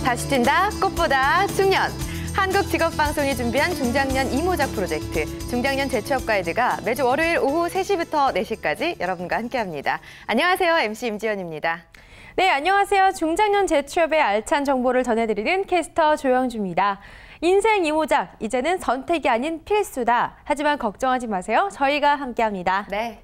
다시 뛴다 꽃보다 중년. 한국직업방송이 준비한 중장년 이모작 프로젝트 중장년 재취업 가이드가 매주 월요일 오후 3시부터 4시까지 여러분과 함께합니다. 안녕하세요. MC 임지연입니다. 네, 안녕하세요. 중장년 재취업의 알찬 정보를 전해드리는 캐스터 조영주입니다. 인생 이모작, 이제는 선택이 아닌 필수다. 하지만 걱정하지 마세요. 저희가 함께합니다. 네.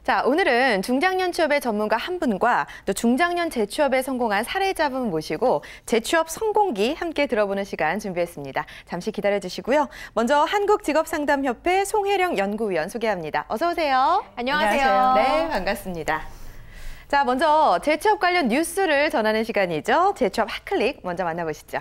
자, 오늘은 중장년 취업의 전문가 한 분과 또 중장년 재취업에 성공한 사례자분 모시고 재취업 성공기 함께 들어보는 시간 준비했습니다. 잠시 기다려주시고요. 먼저 한국직업상담협회 송혜령 연구위원 소개합니다. 어서 오세요. 안녕하세요. 네, 반갑습니다. 자, 먼저 재취업 관련 뉴스를 전하는 시간이죠. 재취업 핫클릭 먼저 만나보시죠.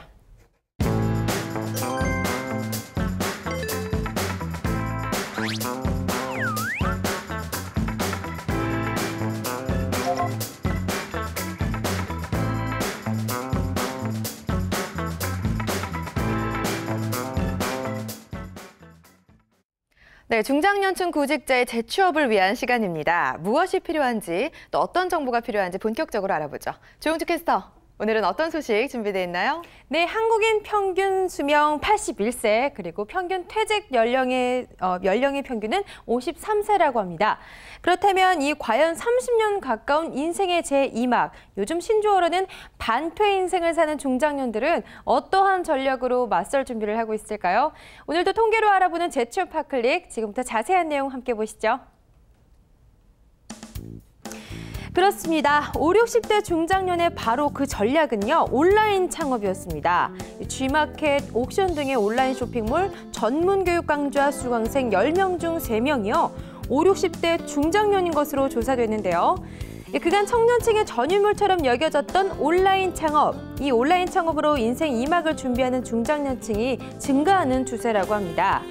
네, 중장년층 구직자의 재취업을 위한 시간입니다. 무엇이 필요한지, 또 어떤 정보가 필요한지 본격적으로 알아보죠. 조영주 캐스터, 오늘은 어떤 소식 준비되어 있나요? 네, 한국인 평균 수명 81세, 그리고 평균 퇴직 연령의 평균은 53세라고 합니다. 그렇다면 이 과연 30년 가까운 인생의 제2막, 요즘 신조어로는 반퇴 인생을 사는 중장년들은 어떠한 전략으로 맞설 준비를 하고 있을까요? 오늘도 통계로 알아보는 재취업 핫클릭, 지금부터 자세한 내용 함께 보시죠. 그렇습니다. 50, 60대 중장년의 바로 그 전략은요, 온라인 창업이었습니다. G마켓, 옥션 등의 온라인 쇼핑몰 전문 교육 강좌 수강생 10명 중 3명이요. 50, 60대 중장년인 것으로 조사됐는데요. 그간 청년층의 전유물처럼 여겨졌던 온라인 창업. 이 온라인 창업으로 인생 2막을 준비하는 중장년층이 증가하는 추세라고 합니다.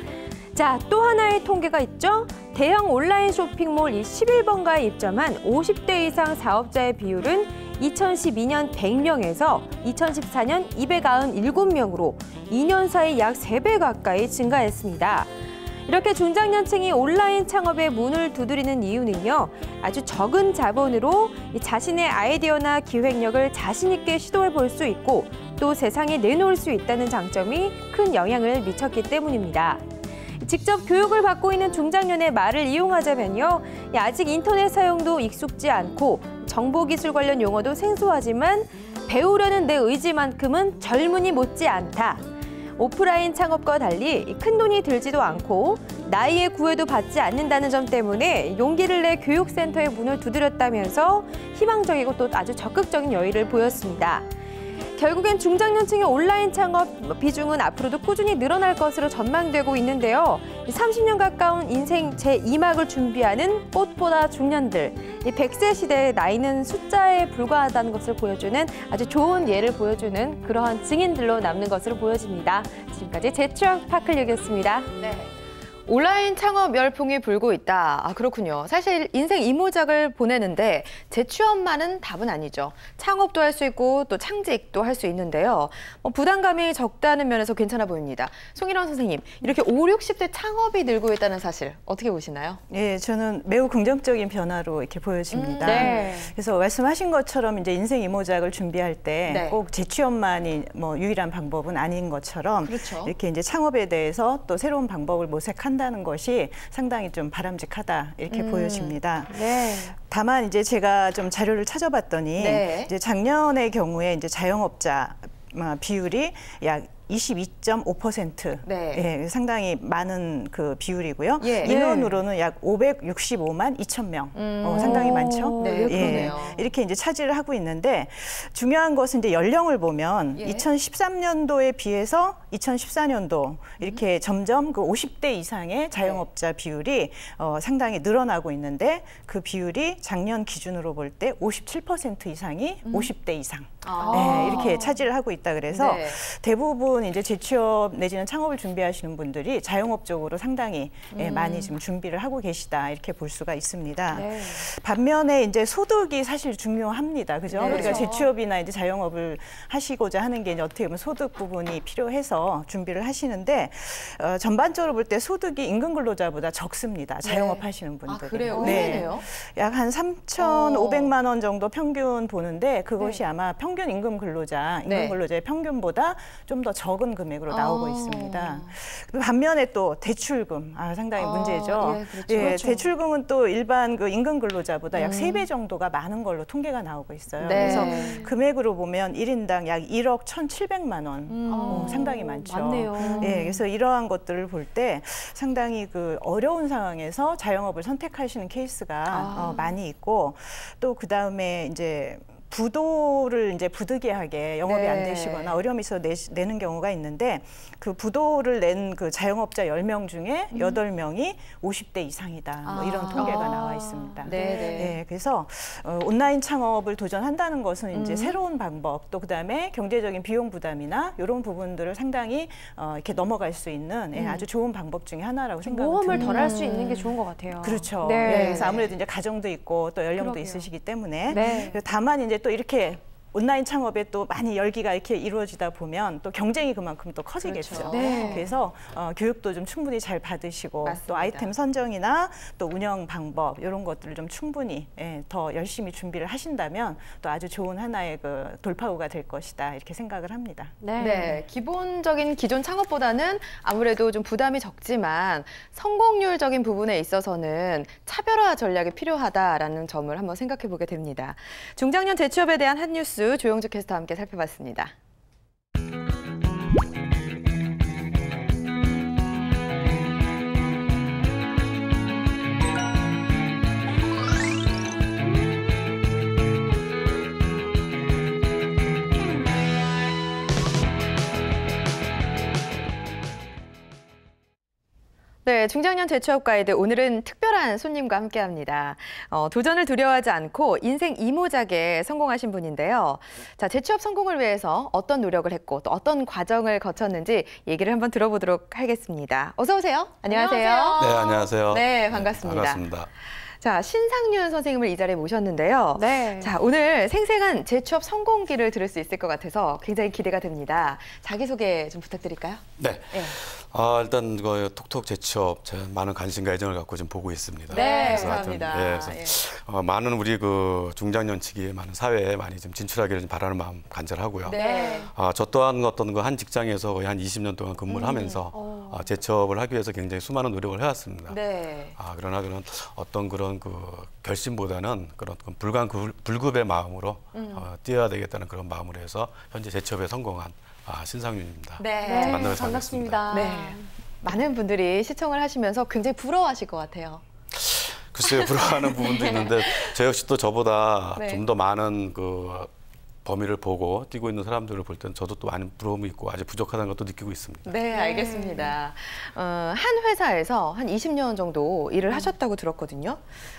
자, 또 하나의 통계가 있죠. 대형 온라인 쇼핑몰 11번가에 입점한 50대 이상 사업자의 비율은 2012년 100명에서 2014년 297명으로 2년 사이 약 3배 가까이 증가했습니다. 이렇게 중장년층이 온라인 창업에 문을 두드리는 이유는요, 아주 적은 자본으로 자신의 아이디어나 기획력을 자신 있게 시도해 볼 수 있고 또 세상에 내놓을 수 있다는 장점이 큰 영향을 미쳤기 때문입니다. 직접 교육을 받고 있는 중장년의 말을 이용하자면요, 아직 인터넷 사용도 익숙지 않고 정보기술 관련 용어도 생소하지만 배우려는 내 의지만큼은 젊은이 못지 않다. 오프라인 창업과 달리 큰돈이 들지도 않고 나이에 구애도 받지 않는다는 점 때문에 용기를 내 교육센터의 문을 두드렸다면서 희망적이고 또 아주 적극적인 여의를 보였습니다. 결국엔 중장년층의 온라인 창업 비중은 앞으로도 꾸준히 늘어날 것으로 전망되고 있는데요. 30년 가까운 인생 제2막을 준비하는 꽃보다 중년들. 이 100세 시대의 나이는 숫자에 불과하다는 것을 보여주는 아주 좋은 예를 보여주는 그러한 증인들로 남는 것으로 보여집니다. 지금까지 재취업 핫클릭이었습니다. 네. 온라인 창업 열풍이 불고 있다. 아, 그렇군요. 사실 인생 이모작을 보내는데 재취업만은 답은 아니죠. 창업도 할 수 있고 또 창직도 할 수 있는데요. 부담감이 적다는 면에서 괜찮아 보입니다. 송일원 선생님, 이렇게 5, 60대 창업이 늘고 있다는 사실 어떻게 보시나요? 네, 저는 매우 긍정적인 변화로 이렇게 보여집니다. 네. 그래서 말씀하신 것처럼 이제 인생 이모작을 준비할 때 꼭 네. 재취업만이 유일한 방법은 아닌 것처럼 그렇죠. 이렇게 이제 창업에 대해서 또 새로운 방법을 모색한다는 것이 상당히 좀 바람직하다 이렇게 보여집니다. 네. 다만 이제 제가 좀 자료를 찾아봤더니 네. 이제 작년의 경우에 이제 자영업자 비율이 약 22.5%. 네. 예, 상당히 많은 그 비율이고요. 예. 인원으로는 약 565만 2천 명. 상당히 많죠. 네, 그러네요. 이렇게 이제 차지를 하고 있는데 중요한 것은 이제 연령을 보면 예. 2013년도에 비해서 2014년도 이렇게 점점 그 50대 이상의 자영업자 비율이 상당히 늘어나고 있는데 그 비율이 작년 기준으로 볼 때 57% 이상이 50대 이상. 네, 이렇게 차지를 하고 있다 그래서 네. 대부분 이제 재취업 내지는 창업을 준비하시는 분들이 자영업 쪽으로 상당히 많이 지금 준비를 하고 계시다 이렇게 볼 수가 있습니다. 네. 반면에 이제 소득이 사실 중요합니다, 그죠? 네. 우리가 그렇죠. 재취업이나 이제 자영업을 하시고자 하는 게 이제 어떻게 보면 소득 부분이 필요해서 준비를 하시는데 전반적으로 볼 때 소득이 임금 근로자보다 적습니다. 자영업 하시는 분들이. 아, 그래요? 네. 의외네요. 약 한 3,500만 원 정도 평균 보는데 그것이 아마 평균 평균 임금 근로자, 네. 임금 근로자의 평균보다 좀 더 적은 금액으로 나오고 있습니다. 반면에 또 대출금, 상당히 문제죠. 그렇죠. 예, 그렇죠. 대출금은 또 일반 그 임금 근로자보다 약 3배 정도가 많은 걸로 통계가 나오고 있어요. 네. 그래서 금액으로 보면 1인당 약 1억 1,700만 원, 상당히 많죠. 많네요. 예, 그래서 이러한 것들을 볼 때 상당히 그 어려운 상황에서 자영업을 선택하시는 케이스가 많이 있고, 또 그 다음에 이제 부도를 이제 부득이하게 영업이 네. 안 되시거나 어려움이 있어 내는 경우가 있는데, 그 부도를 낸 그 자영업자 10명 중에 8명이 50대 이상이다. 뭐 이런 통계가 나와 있습니다. 네, 네. 네, 그래서 온라인 창업을 도전한다는 것은 이제 새로운 방법, 또 그다음에 경제적인 비용 부담이나 이런 부분들을 상당히 이렇게 넘어갈 수 있는 아주 좋은 방법 중에 하나라고 생각합니다. 모험을 덜 할 수 있는 게 좋은 것 같아요. 그렇죠. 네. 네, 그래서 아무래도 이제 가정도 있고 또 연령도 그러게요. 있으시기 때문에 네. 다만 이제 또 이렇게 온라인 창업에 또 많이 열기가 이렇게 이루어지다 보면 또 경쟁이 그만큼 또 커지겠죠. 그렇죠. 네. 그래서 교육도 좀 충분히 잘 받으시고, 맞습니다. 또 아이템 선정이나 또 운영 방법 이런 것들을 좀 충분히 더 열심히 준비를 하신다면 또 아주 좋은 하나의 그 돌파구가 될 것이다, 이렇게 생각을 합니다. 네, 기본적인 기존 창업보다는 아무래도 좀 부담이 적지만 성공률적인 부분에 있어서는 차별화 전략이 필요하다라는 점을 한번 생각해 보게 됩니다. 중장년 재취업에 대한 한 뉴스 조영주 캐스터와 함께 살펴봤습니다. 네, 중장년 재취업 가이드, 오늘은 특별한 손님과 함께합니다. 도전을 두려워하지 않고 인생 이모작에 성공하신 분인데요. 자, 재취업 성공을 위해서 어떤 노력을 했고 또 어떤 과정을 거쳤는지 얘기를 한번 들어보도록 하겠습니다. 어서 오세요. 안녕하세요. 네, 안녕하세요. 네, 반갑습니다. 반갑습니다. 자, 신상윤 선생님을 이 자리에 모셨는데요. 네. 자, 오늘 생생한 재취업 성공기를 들을 수 있을 것 같아서 굉장히 기대가 됩니다. 자기소개 좀 부탁드릴까요? 네. 네. 일단 그 톡톡 재취업 제가 많은 관심과 애정을 갖고 지금 보고 있습니다. 네, 그래서 감사합니다. 하여튼, 그래서 많은 우리 그 중장년층이 많은 사회에 많이 좀 진출하기를 좀 바라는 마음 간절하고요. 네. 저 또한 어떤 그 한 직장에서 거의 한 20년 동안 근무를 하면서 재취업을 하기 위해서 굉장히 수많은 노력을 해왔습니다. 네. 그러나 그런 어떤 그런 그 결심보다는 그런 불급의 마음으로 뛰어야 되겠다는 그런 마음으로 해서 현재 재취업에 성공한 신상윤입니다. 네. 만나서 반갑습니다. 네. 많은 분들이 시청을 하시면서 굉장히 부러워하실 것 같아요. 글쎄요, 부러워하는 부분도 있는데 저 역시 또 저보다 네. 좀 더 많은 그 범위를 보고 뛰고 있는 사람들을 볼 때는 저도 또 많은 부러움이 있고 아직 부족하다는 것도 느끼고 있습니다. 네, 알겠습니다. 한 회사에서 한 20년 정도 일을 하셨다고 들었거든요.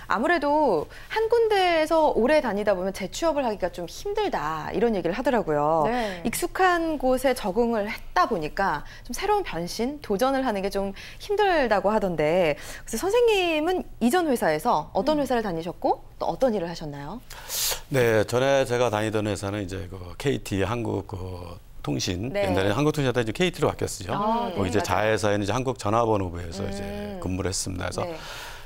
아무래도 한 군데에서 오래 다니다 보면 재취업을 하기가 좀 힘들다, 이런 얘기를 하더라고요. 네. 익숙한 곳에 적응을 했다 보니까 좀 새로운 변신, 도전을 하는 게 좀 힘들다고 하던데, 그래서 선생님은 이전 회사에서 어떤 회사를 다니셨고 또 어떤 일을 하셨나요? 네, 전에 제가 다니던 회사는 이제 그 KT 한국 그 통신, 네. 옛날에 한국통신하다 이제 KT로 바뀌었어요. 네, 이제 맞아요. 자회사에는 이제 한국전화번호부에서 이제 근무를 했습니다. 그래서 네.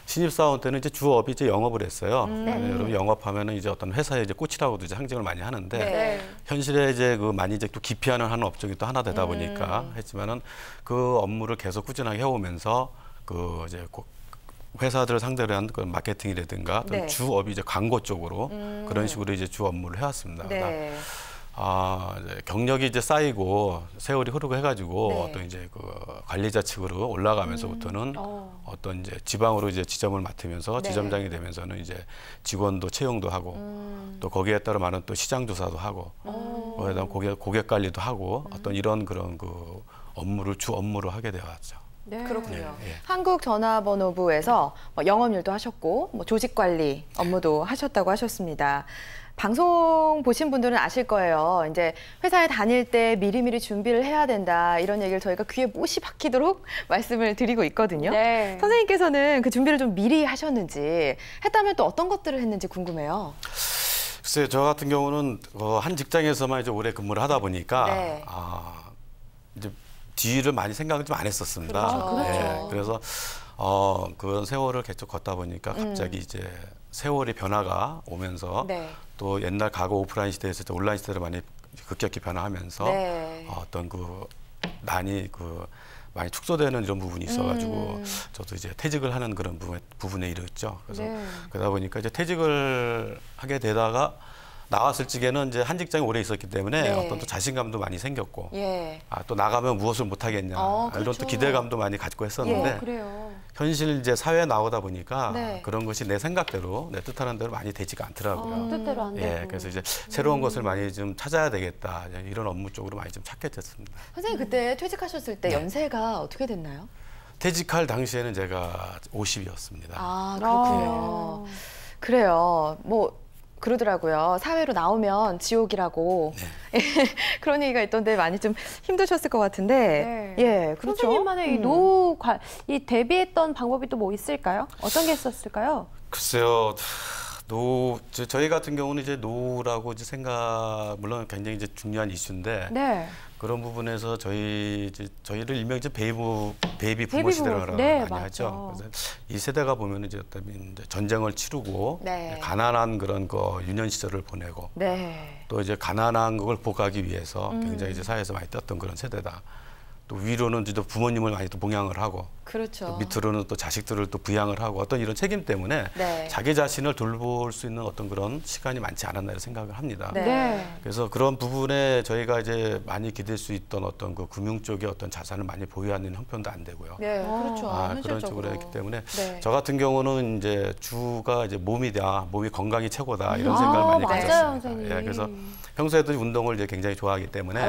신입사원 때는 이제 주업이 이제 영업을 했어요. 여러분 영업하면은 이제 어떤 회사의 이제 꽃이라고도 이제 상징을 많이 하는데 네. 현실에 이제 그 많이 이제 또 기피하는 하는 업종이 또 하나 되다 보니까 했지만은 그 업무를 계속 꾸준하게 해오면서 그 이제 회사들을 상대로 한 그 마케팅이라든가 네. 주업이 이제 광고 쪽으로 그런 식으로 이제 주 업무를 해왔습니다. 네. 이제 경력이 이제 쌓이고 세월이 흐르고 해가지고 네. 어떤 이제 그 관리자 측으로 올라가면서부터는 어떤 이제 지방으로 이제 지점을 맡으면서 네. 지점장이 되면서는 이제 직원도 채용도 하고 또 거기에 따라 많은 또 시장 조사도 하고 그다음 고객 관리도 하고 어떤 이런 그런 그 업무를 주 업무로 하게 되었죠. 네. 그렇군요. 네, 네. 한국전화번호부에서 영업 일도 하셨고 조직관리 업무도 하셨다고 하셨습니다. 방송 보신 분들은 아실 거예요. 이제 회사에 다닐 때 미리미리 준비를 해야 된다, 이런 얘기를 저희가 귀에 못이 박히도록 말씀을 드리고 있거든요. 네. 선생님께서는 그 준비를 좀 미리 하셨는지, 했다면 또 어떤 것들을 했는지 궁금해요. 글쎄요, 저 같은 경우는 한 직장에서만 이제 오래 근무를 하다 보니까 네. 이제 뒤를 많이 생각을 좀 안 했었습니다. 그렇죠. 네, 그래서 그런 세월을 계속 걷다 보니까 갑자기 이제 세월의 변화가 오면서 네. 또 옛날 과거 오프라인 시대에서 온라인 시대로 많이 급격히 변화하면서 네. 어떤 그 난이 많이 축소되는 이런 부분이 있어가지고 저도 이제 퇴직을 하는 그런 부분에 이르렀죠. 그래서 네. 그러다 보니까 이제 퇴직을 하게 되다가 나왔을 적에는 이제 한 직장에 오래 있었기 때문에 네. 어떤 또 자신감도 많이 생겼고 예. 또 나가면 무엇을 못 하겠냐 이런 그렇죠. 또 기대감도 많이 가지고 했었는데 그래요. 현실 이제 사회에 나오다 보니까 네. 그런 것이 내 생각대로 내 뜻하는 대로 많이 되지가 않더라고요. 뜻대로 안 되고. 예, 그래서 이제 새로운 것을 많이 좀 찾아야 되겠다 이런 업무 쪽으로 많이 좀 찾게 됐습니다. 선생님 그때 퇴직하셨을 때 네. 연세가 어떻게 됐나요? 퇴직할 당시에는 제가 50이었습니다. 아, 그렇군요. 그래요. 뭐 그러더라고요. 사회로 나오면 지옥이라고. 그런 얘기가 있던데 많이 좀 힘드셨을 것 같은데. 예, 그렇죠. 선생님만의 이 대비했던 방법이 또 뭐 있을까요? 어떤 게 있었을까요? 글쎄요. 저희 같은 경우는 이제 노후라고 이제 물론 굉장히 이제 중요한 이슈인데 네. 그런 부분에서 저희를 일명 이제 베이비 부모 시대라고 네, 많이 하죠. 맞죠. 그래서 이 세대가 보면 이제 전쟁을 치르고 네. 가난한 그런 유년 시절을 보내고 네. 또 이제 가난한 걸 복하기 위해서 굉장히 이제 사회에서 많이 떴던 그런 세대다. 또 위로는 이제 부모님을 많이 또 봉양을 하고 그렇죠. 또 밑으로는 또 자식들을 또 부양을 하고 어떤 이런 책임 때문에 네. 자기 자신을 돌볼 수 있는 어떤 그런 시간이 많지 않았나 생각을 합니다. 네. 그래서 그런 부분에 저희가 이제 많이 기댈 수 있던 어떤 그 금융 쪽의 어떤 자산을 많이 보유하는 형편도 안 되고요. 네, 그렇죠. 그런 현실적으로. 쪽으로 했기 때문에 네. 저 같은 경우는 이제 주가 이제 몸이 건강이 최고다 이런 생각을 많이 맞아요, 가졌습니다. 선생님. 예, 그래서 평소에도 운동을 이제 굉장히 좋아하기 때문에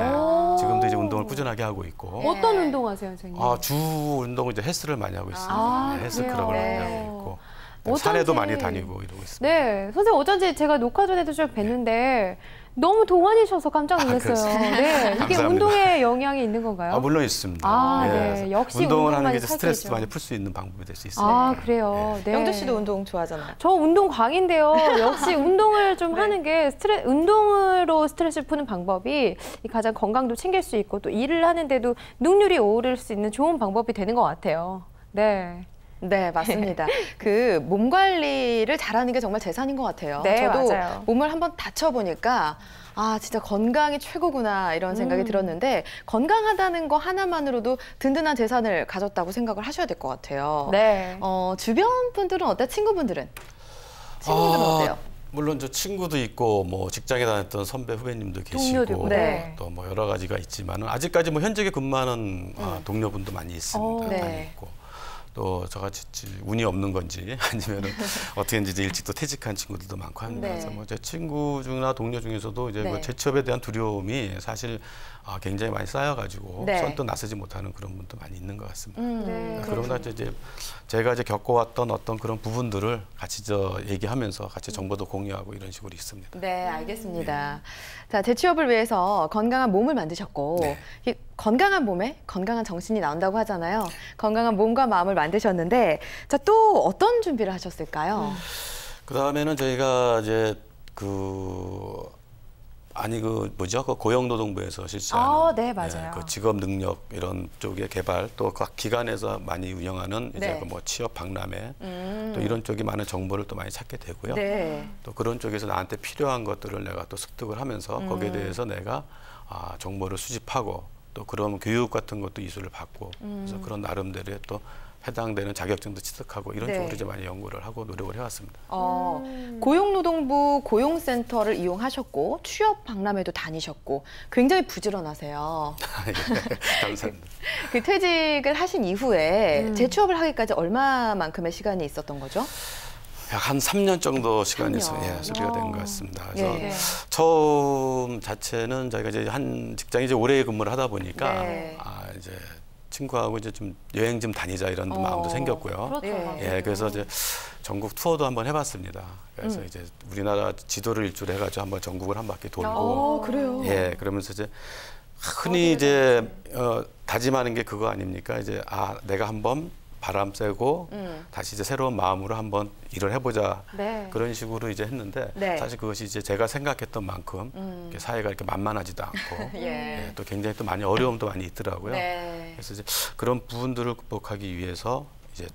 지금도 이제 운동을 꾸준하게 하고 있고. 어떤 운동하세요, 선생님? 주 운동은 이제 헬스를 많이 하고 있습니다. 헬스 그래요? 클럽을 네. 많이 하고 있고 어쩐지- 산에도 많이 다니고 이러고 있습니다. 네, 선생님 어쩐지 제가 녹화 전에도 좀 뵀는데 너무 동안이셔서 깜짝 놀랐어요. 그렇습니다. 네, 이게 감사합니다. 운동에 영향이 있는 건가요? 물론 있습니다. 네, 역시 운동을 하는 운동만이 게 이제 스트레스 살기죠. 많이 풀 수 있는 방법이 될 수 있습니다. 그래요. 네. 영주 씨도 운동 좋아하잖아요. 저 운동 광인데요. 역시 운동을 좀 하는 게 운동으로 스트레스를 푸는 방법이 가장 건강도 챙길 수 있고 또 일을 하는데도 능률이 오를 수 있는 좋은 방법이 되는 것 같아요. 네. 네, 맞습니다. 몸 관리를 잘하는 게 정말 재산인 것 같아요. 네, 저도 맞아요. 몸을 한번 다쳐보니까 진짜 건강이 최고구나 이런 생각이 들었는데 건강하다는 거 하나만으로도 든든한 재산을 가졌다고 생각을 하셔야 될 것 같아요. 네. 주변 분들은 어때요? 친구분들은 어때요? 물론 저 친구도 있고 뭐 직장에 다녔던 선배 후배님도 동료도 계시고 있고, 네. 또 뭐 여러 가지가 있지만은 아직까지 뭐 현직에 근무하는 동료분도 많이 있습니다. 네. 많이 있고 또 저같이 운이 없는 건지 아니면은 어떻게든지 이제 일찍 또 퇴직한 친구들도 많고 합니다. 네. 그래서 뭐 제 친구 중이나 동료 중에서도 이제 네. 재취업에 대한 두려움이 사실 굉장히 많이 쌓여가지고 네. 선뜻 나서지 못하는 그런 분도 많이 있는 것 같습니다. 네. 그러다 이제 제가 이제 겪어왔던 어떤 그런 부분들을 같이 얘기하면서 같이 정보도 공유하고 이런 식으로 있습니다. 네, 알겠습니다. 자, 재취업을 위해서 건강한 몸을 만드셨고 네. 이 건강한 몸에 건강한 정신이 나온다고 하잖아요. 건강한 몸과 마음을 만드셨는데 자, 또 어떤 준비를 하셨을까요? 그 다음에는 저희가 이제 고용노동부에서 실시하는 네, 맞아요. 그 직업 능력 이런 쪽의 개발 또 각 기관에서 많이 운영하는 이제 네. 뭐 취업 박람회 또 이런 쪽이 많은 정보를 또 많이 찾게 되고요. 네. 또 그런 쪽에서 나한테 필요한 것들을 내가 또 습득을 하면서 거기에 대해서 내가 정보를 수집하고 또 그런 교육 같은 것도 이수를 받고 그래서 그런 나름대로의 또 해당되는 자격증도 취득하고 이런 네. 쪽으로 이제 많이 연구를 하고 노력을 해왔습니다. 고용노동부 고용센터를 이용하셨고 취업 박람회도 다니셨고 굉장히 부지런하세요. 예, 감사합니다. 그 퇴직을 하신 이후에 재취업을 하기까지 얼마만큼의 시간이 있었던 거죠? 약 한 3년 정도 시간이 3년. 소비가 된 것 같습니다. 그래서 예. 처음 자체는 저희가 이제 한 직장에 이제 오래 근무를 하다 보니까 네. 이제 친구하고 이제 좀 여행 좀 다니자 이런 마음도 생겼고요. 그렇죠. 예. 그래서 이제 전국 투어도 한번 해봤습니다. 그래서 이제 우리나라 지도를 일주로 해가지고 한번 전국을 한 바퀴 돌고, 그래요? 예, 그러면서 이제 흔히 이제 다짐하는 게 그거 아닙니까? 이제 내가 한번 바람 쐬고 다시 이제 새로운 마음으로 한번 일을 해보자 네. 그런 식으로 이제 했는데 네. 사실 그것이 이제 제가 생각했던 만큼 이렇게 사회가 이렇게 만만하지도 않고 예. 또 굉장히 또 많이 어려움도 많이 있더라고요. 네. 그래서 이제 그런 부분들을 극복하기 위해서 이제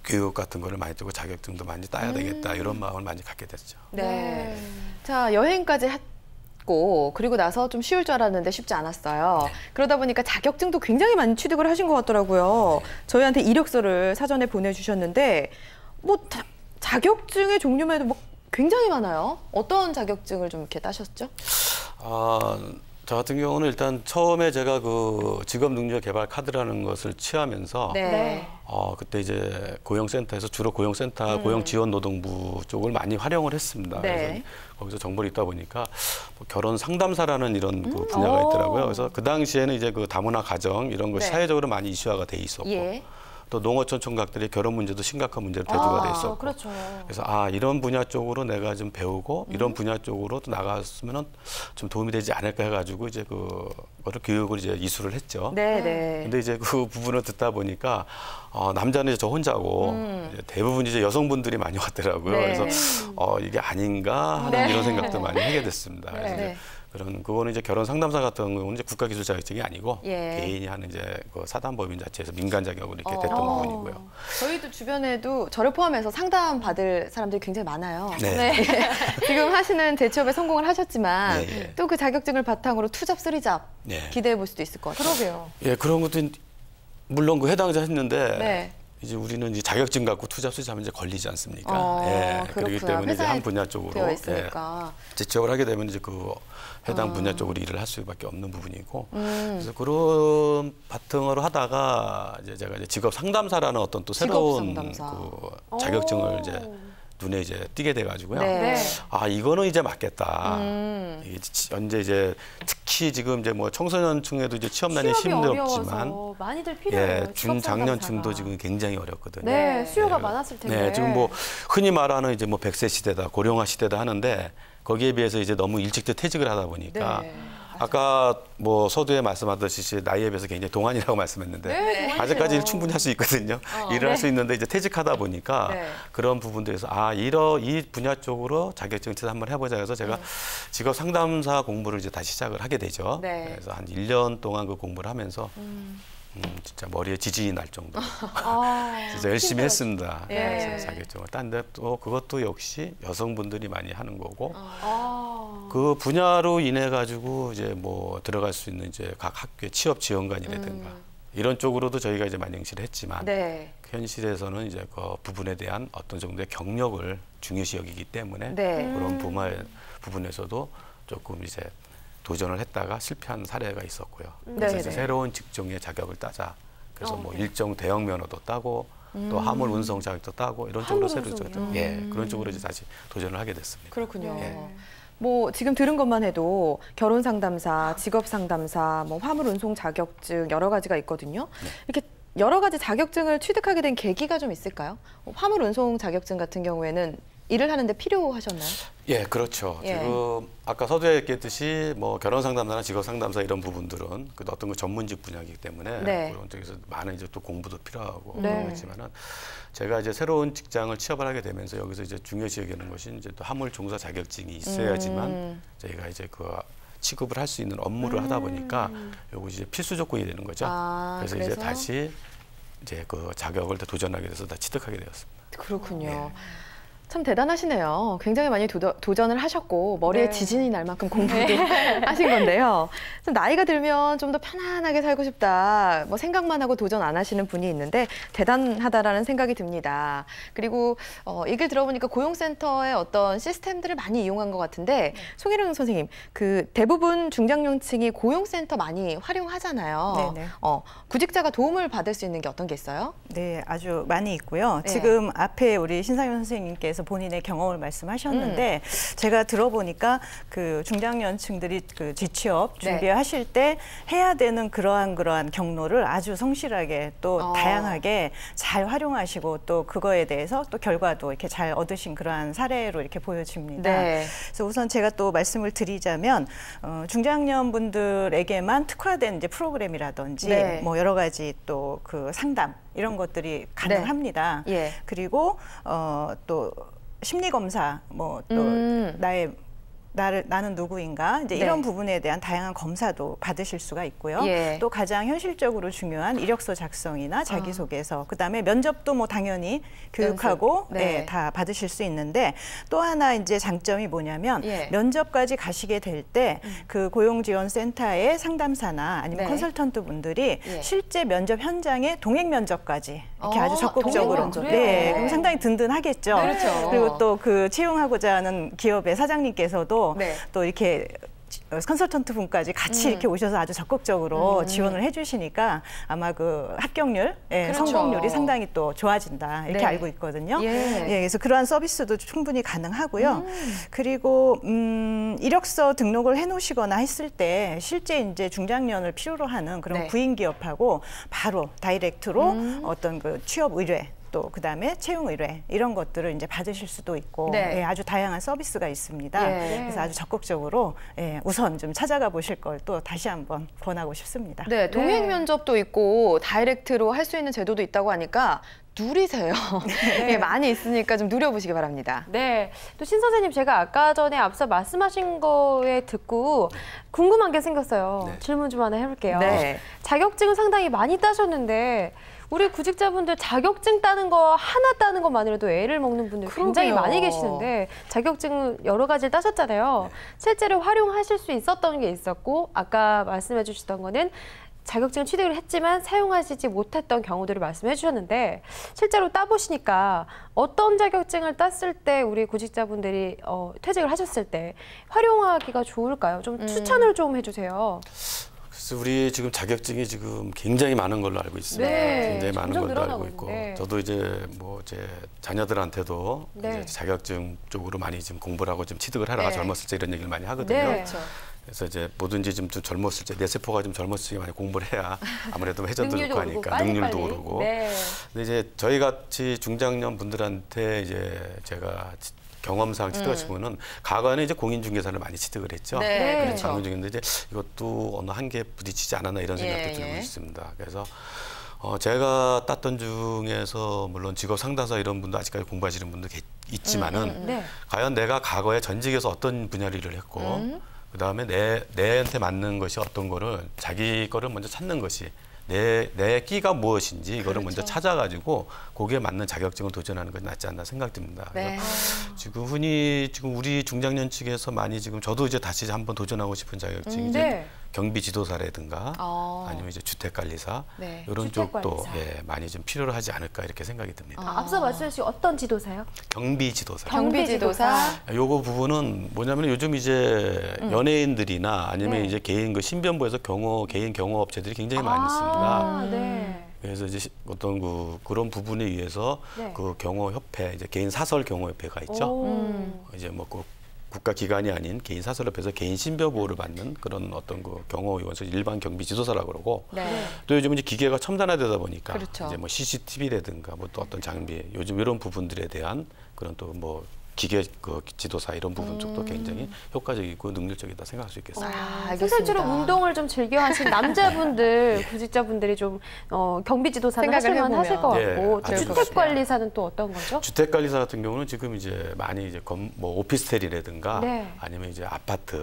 교육 같은 거를 많이 뜨고 자격증도 많이 따야 되겠다 이런 마음을 많이 갖게 됐죠. 네. 자, 여행까지 했고 그리고 나서 좀 쉬울 줄 알았는데 쉽지 않았어요. 그러다 보니까 자격증도 굉장히 많이 취득을 하신 것 같더라고요. 저희한테 이력서를 사전에 보내주셨는데 뭐 자격증의 종류만 해도 뭐 굉장히 많아요. 어떤 자격증을 좀 이렇게 따셨죠? 저 같은 경우는 일단 처음에 제가 그 직업능력개발 카드라는 것을 취하면서 네. 그때 이제 고용센터에서 주로 고용센터, 고용지원노동부 쪽을 많이 활용을 했습니다. 네. 그래서 거기서 정보를 읽다 보니까 뭐 결혼 상담사라는 이런 그 분야가 있더라고요. 그래서 그 당시에는 이제 그 다문화 가정 이런 것이 네. 사회적으로 많이 이슈화가 돼 있었고 예. 또 농어촌 총각들의 결혼 문제도 심각한 문제로 대두가 돼 있었고 그렇죠. 그래서 이런 분야 쪽으로 내가 좀 배우고 이런 분야 쪽으로 또 나갔으면은 좀 도움이 되지 않을까 해가지고 이제 그거를 교육을 이제 이수를 했죠. 네. 근데 이제 그 부분을 듣다 보니까 남자는 이제 저 혼자고 이제 대부분 이제 여성분들이 많이 왔더라고요. 네. 그래서 이게 아닌가 하는 이런 생각도 많이 하게 됐습니다. 그래서 이제 그거는 이제 결혼 상담사 같은 경우는 이제 국가기술 자격증이 아니고 예. 개인이 하는 이제 그 사단법인 자체에서 민간 자격으로 이렇게 됐던 부분이고요. 저희도 주변에도 저를 포함해서 상담 받을 사람들이 굉장히 많아요. 네. 지금 하시는 재취업에 성공을 하셨지만 네. 또 그 자격증을 바탕으로 투잡, 쓰리잡 네. 기대해 볼 수도 있을 것 같아요. 그러게요. 예, 그런 것도 물론 그 해당자 했는데 네. 이제 우리는 이제 자격증 갖고 투잡 수잡하면 이제 걸리지 않습니까? 예, 그렇기 그렇구나. 때문에 이제 회사에 한 분야 쪽으로 되어 있으니까. 재취업을 하게 되면 이제 그 해당 분야 쪽으로 일을 할 수밖에 없는 부분이고 그래서 그런 바탕으로 하다가 이제 제가 이제 직업 상담사라는 어떤 또 새로운 상담사. 그 자격증을 이제 눈에 이제 띄게 돼가지고요. 네. 이거는 이제 맞겠다. 이게 현재 이제 특히 지금 이제 뭐 청소년층에도 이제 취업난이 심렵지만 어려워서 많이들 필요해요. 중장년층도 지금 굉장히 어렵거든요. 네, 수요가 많았을 텐데. 네, 지금 뭐 흔히 말하는 이제 뭐 100세 시대다, 고령화 시대다 하는데 거기에 비해서 이제 너무 일찍 퇴직을 하다 보니까 네. 아까 뭐 서두에 말씀하듯이 나이에 비해서 굉장히 동안이라고 말씀했는데 네, 아직까지 충분히 할 수 있거든요. 일을 할 수 있는데 이제 퇴직하다 보니까 네. 그런 부분들에서 이 분야 쪽으로 자격증 취득 한번 해보자 해서 제가 직업 상담사 공부를 이제 다시 시작을 하게 되죠. 네. 그래서 한 1년 동안 그 공부를 하면서 진짜 머리에 지진이 날 정도로 진짜 열심히 했습니다. 예. 그래서 자격증을 딴데 또 그것도 역시 여성분들이 많이 하는 거고 아, 그 분야로 인해 가지고 이제 뭐 들어갈 수 있는 이제 각 학교의 취업 지원관이라든가 이런 쪽으로도 저희가 이제 많이 응시를 했지만 네. 현실에서는 이제 그 부분에 대한 어떤 정도의 경력을 중요시 여기기 때문에 네. 그런 부분에서도 조금 이제 도전을 했다가 실패한 사례가 있었고요. 그래서 이제 네네. 새로운 직종의 자격을 따자. 그래서 뭐 일정 대형 면허도 따고 또 화물 운송 자격도 따고 이런 쪽으로 새로 그런 쪽으로 이제 다시 도전을 하게 됐습니다. 그렇군요. 예. 뭐 지금 들은 것만 해도 결혼 상담사, 직업 상담사, 뭐 화물 운송 자격증 여러 가지가 있거든요. 이렇게 여러 가지 자격증을 취득하게 된 계기가 좀 있을까요? 화물 운송 자격증 같은 경우에는 일을 하는데 필요하셨나요? 예, 그렇죠. 예. 지금 아까 서두에 얘기했듯이 뭐 결혼 상담사나 직업 상담사 이런 부분들은 그 어떤 그 전문직 분야이기 때문에 네. 그런 쪽에서 많은 이제 또 공부도 필요하고 네. 그런 거지만은 제가 이제 새로운 직장을 취업을 하게 되면서 여기서 이제 중요시 여기는 것이 이제 또 화물 종사 자격증이 있어야지만 저희가 이제 그 취급을 할 수 있는 업무를 하다 보니까 요것이 이제 필수 조건이 되는 거죠. 그래서 이제 다시 이제 그 자격을 도전하게 돼서 다 취득하게 되었습니다. 그렇군요. 참 대단하시네요. 굉장히 많이 도전을 하셨고 머리에 네. 지진이 날 만큼 공부도 하신 건데요. 좀 나이가 들면 좀 더 편안하게 살고 싶다. 뭐 생각만 하고 도전 안 하시는 분이 있는데 대단하다라는 생각이 듭니다. 그리고 얘기를 들어보니까 고용센터의 어떤 시스템들을 많이 이용한 것 같은데 송혜령 선생님, 그 대부분 중장년층이 고용센터 많이 활용하잖아요. 네네. 구직자가 도움을 받을 수 있는 게 어떤 게 있어요? 네, 아주 많이 있고요. 네. 지금 앞에 우리 신상현 선생님께서 본인의 경험을 말씀하셨는데 제가 들어보니까 그 중장년층들이 그 재취업 네. 준비하실 때 해야 되는 그러한 경로를 아주 성실하게 또 다양하게 잘 활용하시고 또 그거에 대해서 또 결과도 이렇게 잘 얻으신 그러한 사례로 이렇게 보여집니다. 네. 그래서 우선 제가 또 말씀을 드리자면 중장년 분들에게만 특화된 이제 프로그램이라든지 네. 뭐 여러 가지 또 그 상담 이런 것들이 가능합니다. 예. 그리고 또 심리 검사 뭐 또 나의 나는 누구인가 이제 네. 이런 부분에 대한 다양한 검사도 받으실 수가 있고요. 예. 또 가장 현실적으로 중요한 이력서 작성이나 자기소개서, 그다음에 면접도 뭐 당연히 교육하고 연습. 네. 예, 다 받으실 수 있는데 또 하나 이제 장점이 뭐냐면 예. 면접까지 가시게 될 때 그 고용지원센터의 상담사나 아니면 네. 컨설턴트 분들이 예. 실제 면접 현장에 동행 면접까지 이렇게 어, 아주 적극적으로 동행 면접이요? 네, 네. 그럼 상당히 든든하겠죠. 그렇죠. 그리고 또 그 채용하고자 하는 기업의 사장님께서도 네. 또 이렇게 컨설턴트 분까지 같이 이렇게 오셔서 아주 적극적으로 지원을 해주시니까 아마 그 합격률, 예, 그렇죠. 성공률이 상당히 또 좋아진다 이렇게 네. 알고 있거든요. 예. 그래서 그러한 서비스도 충분히 가능하고요. 그리고 이력서 등록을 해놓으시거나 했을 때 실제 이제 중장년을 필요로 하는 그런 네. 구인 기업하고 바로 다이렉트로 어떤 그 취업 의뢰. 또 그다음에 채용 의뢰 이런 것들을 이제 받으실 수도 있고 네. 예, 아주 다양한 서비스가 있습니다. 예. 그래서 아주 적극적으로 예, 우선 좀 찾아가 보실 걸 또 다시 한번 권하고 싶습니다. 네, 동행 면접도 있고 다이렉트로 할 수 있는 제도도 있다고 하니까 누리세요. 예, 많이 있으니까 좀 누려보시기 바랍니다. 네. 또 신 선생님, 제가 아까 전에 앞서 말씀하신 거에 듣고 궁금한 게 생겼어요. 네. 질문 좀 하나 해볼게요. 네. 자격증을 상당히 많이 따셨는데 우리 구직자분들 자격증 따는 거 하나 따는 것만으로도 애를 먹는 분들 굉장히 그러게요. 많이 계시는데 자격증 여러 가지를 따셨잖아요. 실제로 활용하실 수 있었던 게 있었고 아까 말씀해 주셨던 거는 자격증 취득을 했지만 사용하시지 못했던 경우들을 말씀해 주셨는데 실제로 따보시니까 어떤 자격증을 땄을 때 우리 구직자분들이 퇴직을 하셨을 때 활용하기가 좋을까요? 좀 추천을 좀 해주세요. 그래서 우리 지금 자격증이 지금 굉장히 많은 걸로 알고 있습니다. 네, 굉장히 많은 점점 걸로 알고 늘어나고 있고, 있는데. 저도 이제 뭐 제 자녀들한테도 네. 이제 자격증 쪽으로 많이 지금 공부를 하고 좀 취득을 하라. 네. 젊었을 때 이런 얘기를 많이 하거든요. 네. 그렇죠. 그래서 이제 뭐든지 좀 젊었을 때 내 세포가 좀 젊었을 때 많이 공부를 해야 아무래도 회전도 능률도 좋고 오르고 하니까 빨리빨리. 능률도 오르고. 네. 근데 이제 저희 같이 중장년 분들한테 이제 제가 경험상 취득하시면은 과거에는 이제 공인중개사를 많이 취득을 했죠. 네, 그렇죠. 공인중개사인데 이제 이것도 어느 한계에 부딪히지 않았나 이런 생각도 예, 들고 예. 있습니다. 그래서 제가 땄던 중에서 물론 직업 상담사 이런 분도 아직까지 공부하시는 분도 있지만은 네. 과연 내가 과거에 전직에서 어떤 분야를 일을 했고 그다음에 내한테 맞는 것이 어떤 거를 자기 거를 먼저 찾는 것이 내 끼가 무엇인지 이거를 그렇죠. 먼저 찾아가지고 거기에 맞는 자격증을 도전하는 것이 낫지 않나 생각됩니다. 네. 그래서 지금 흔히 지금 우리 중장년 측에서 많이 지금 저도 이제 다시 한번 도전하고 싶은 자격증이 이제 네. 경비 지도사라든가 어. 아니면 이제 주택관리사 네. 이런 쪽도 주택관리사. 많이 좀 필요로 하지 않을까 이렇게 생각이 듭니다. 앞서 말씀하신 어떤 지도사요? 경비 지도사. 경비지도사. 요거 부분은 뭐냐면 요즘 이제 연예인들이나 아니면 네. 이제 개인 그 신변부에서 개인 경호 업체들이 굉장히 많이 있습니다. 네. 그래서 이제 어떤 그런 부분에 의해서 네. 그 경호협회 이제 개인 사설 경호협회가 있죠. 이제 뭐 그 국가 기관이 아닌 개인 사설협회에서 개인 신변 보호를 받는 그런 어떤 그 경호위원회 일반 경비 지도사라고 그러고 네. 또 요즘 이제 기계가 첨단화되다 보니까 그렇죠. 이제 뭐 CCTV라든가 뭐 또 어떤 장비 요즘 이런 부분들에 대한 그런 또 뭐 기계 그 지도사 이런 부분 쪽도 굉장히 효과적이고 능률적이다 생각할 수 있겠습니다. 알겠습니다. 실제로 운동을 좀 즐겨 하신 남자분들, 구직자분들이 좀 경비 지도사는 생각을 하실만 하실 것 해보면. 같고 예, 또 아주 주택관리사는 또 어떤 거죠? 주택관리사 같은 경우는 지금 이제 많이 이제 뭐 오피스텔이라든가 네. 아니면 이제 아파트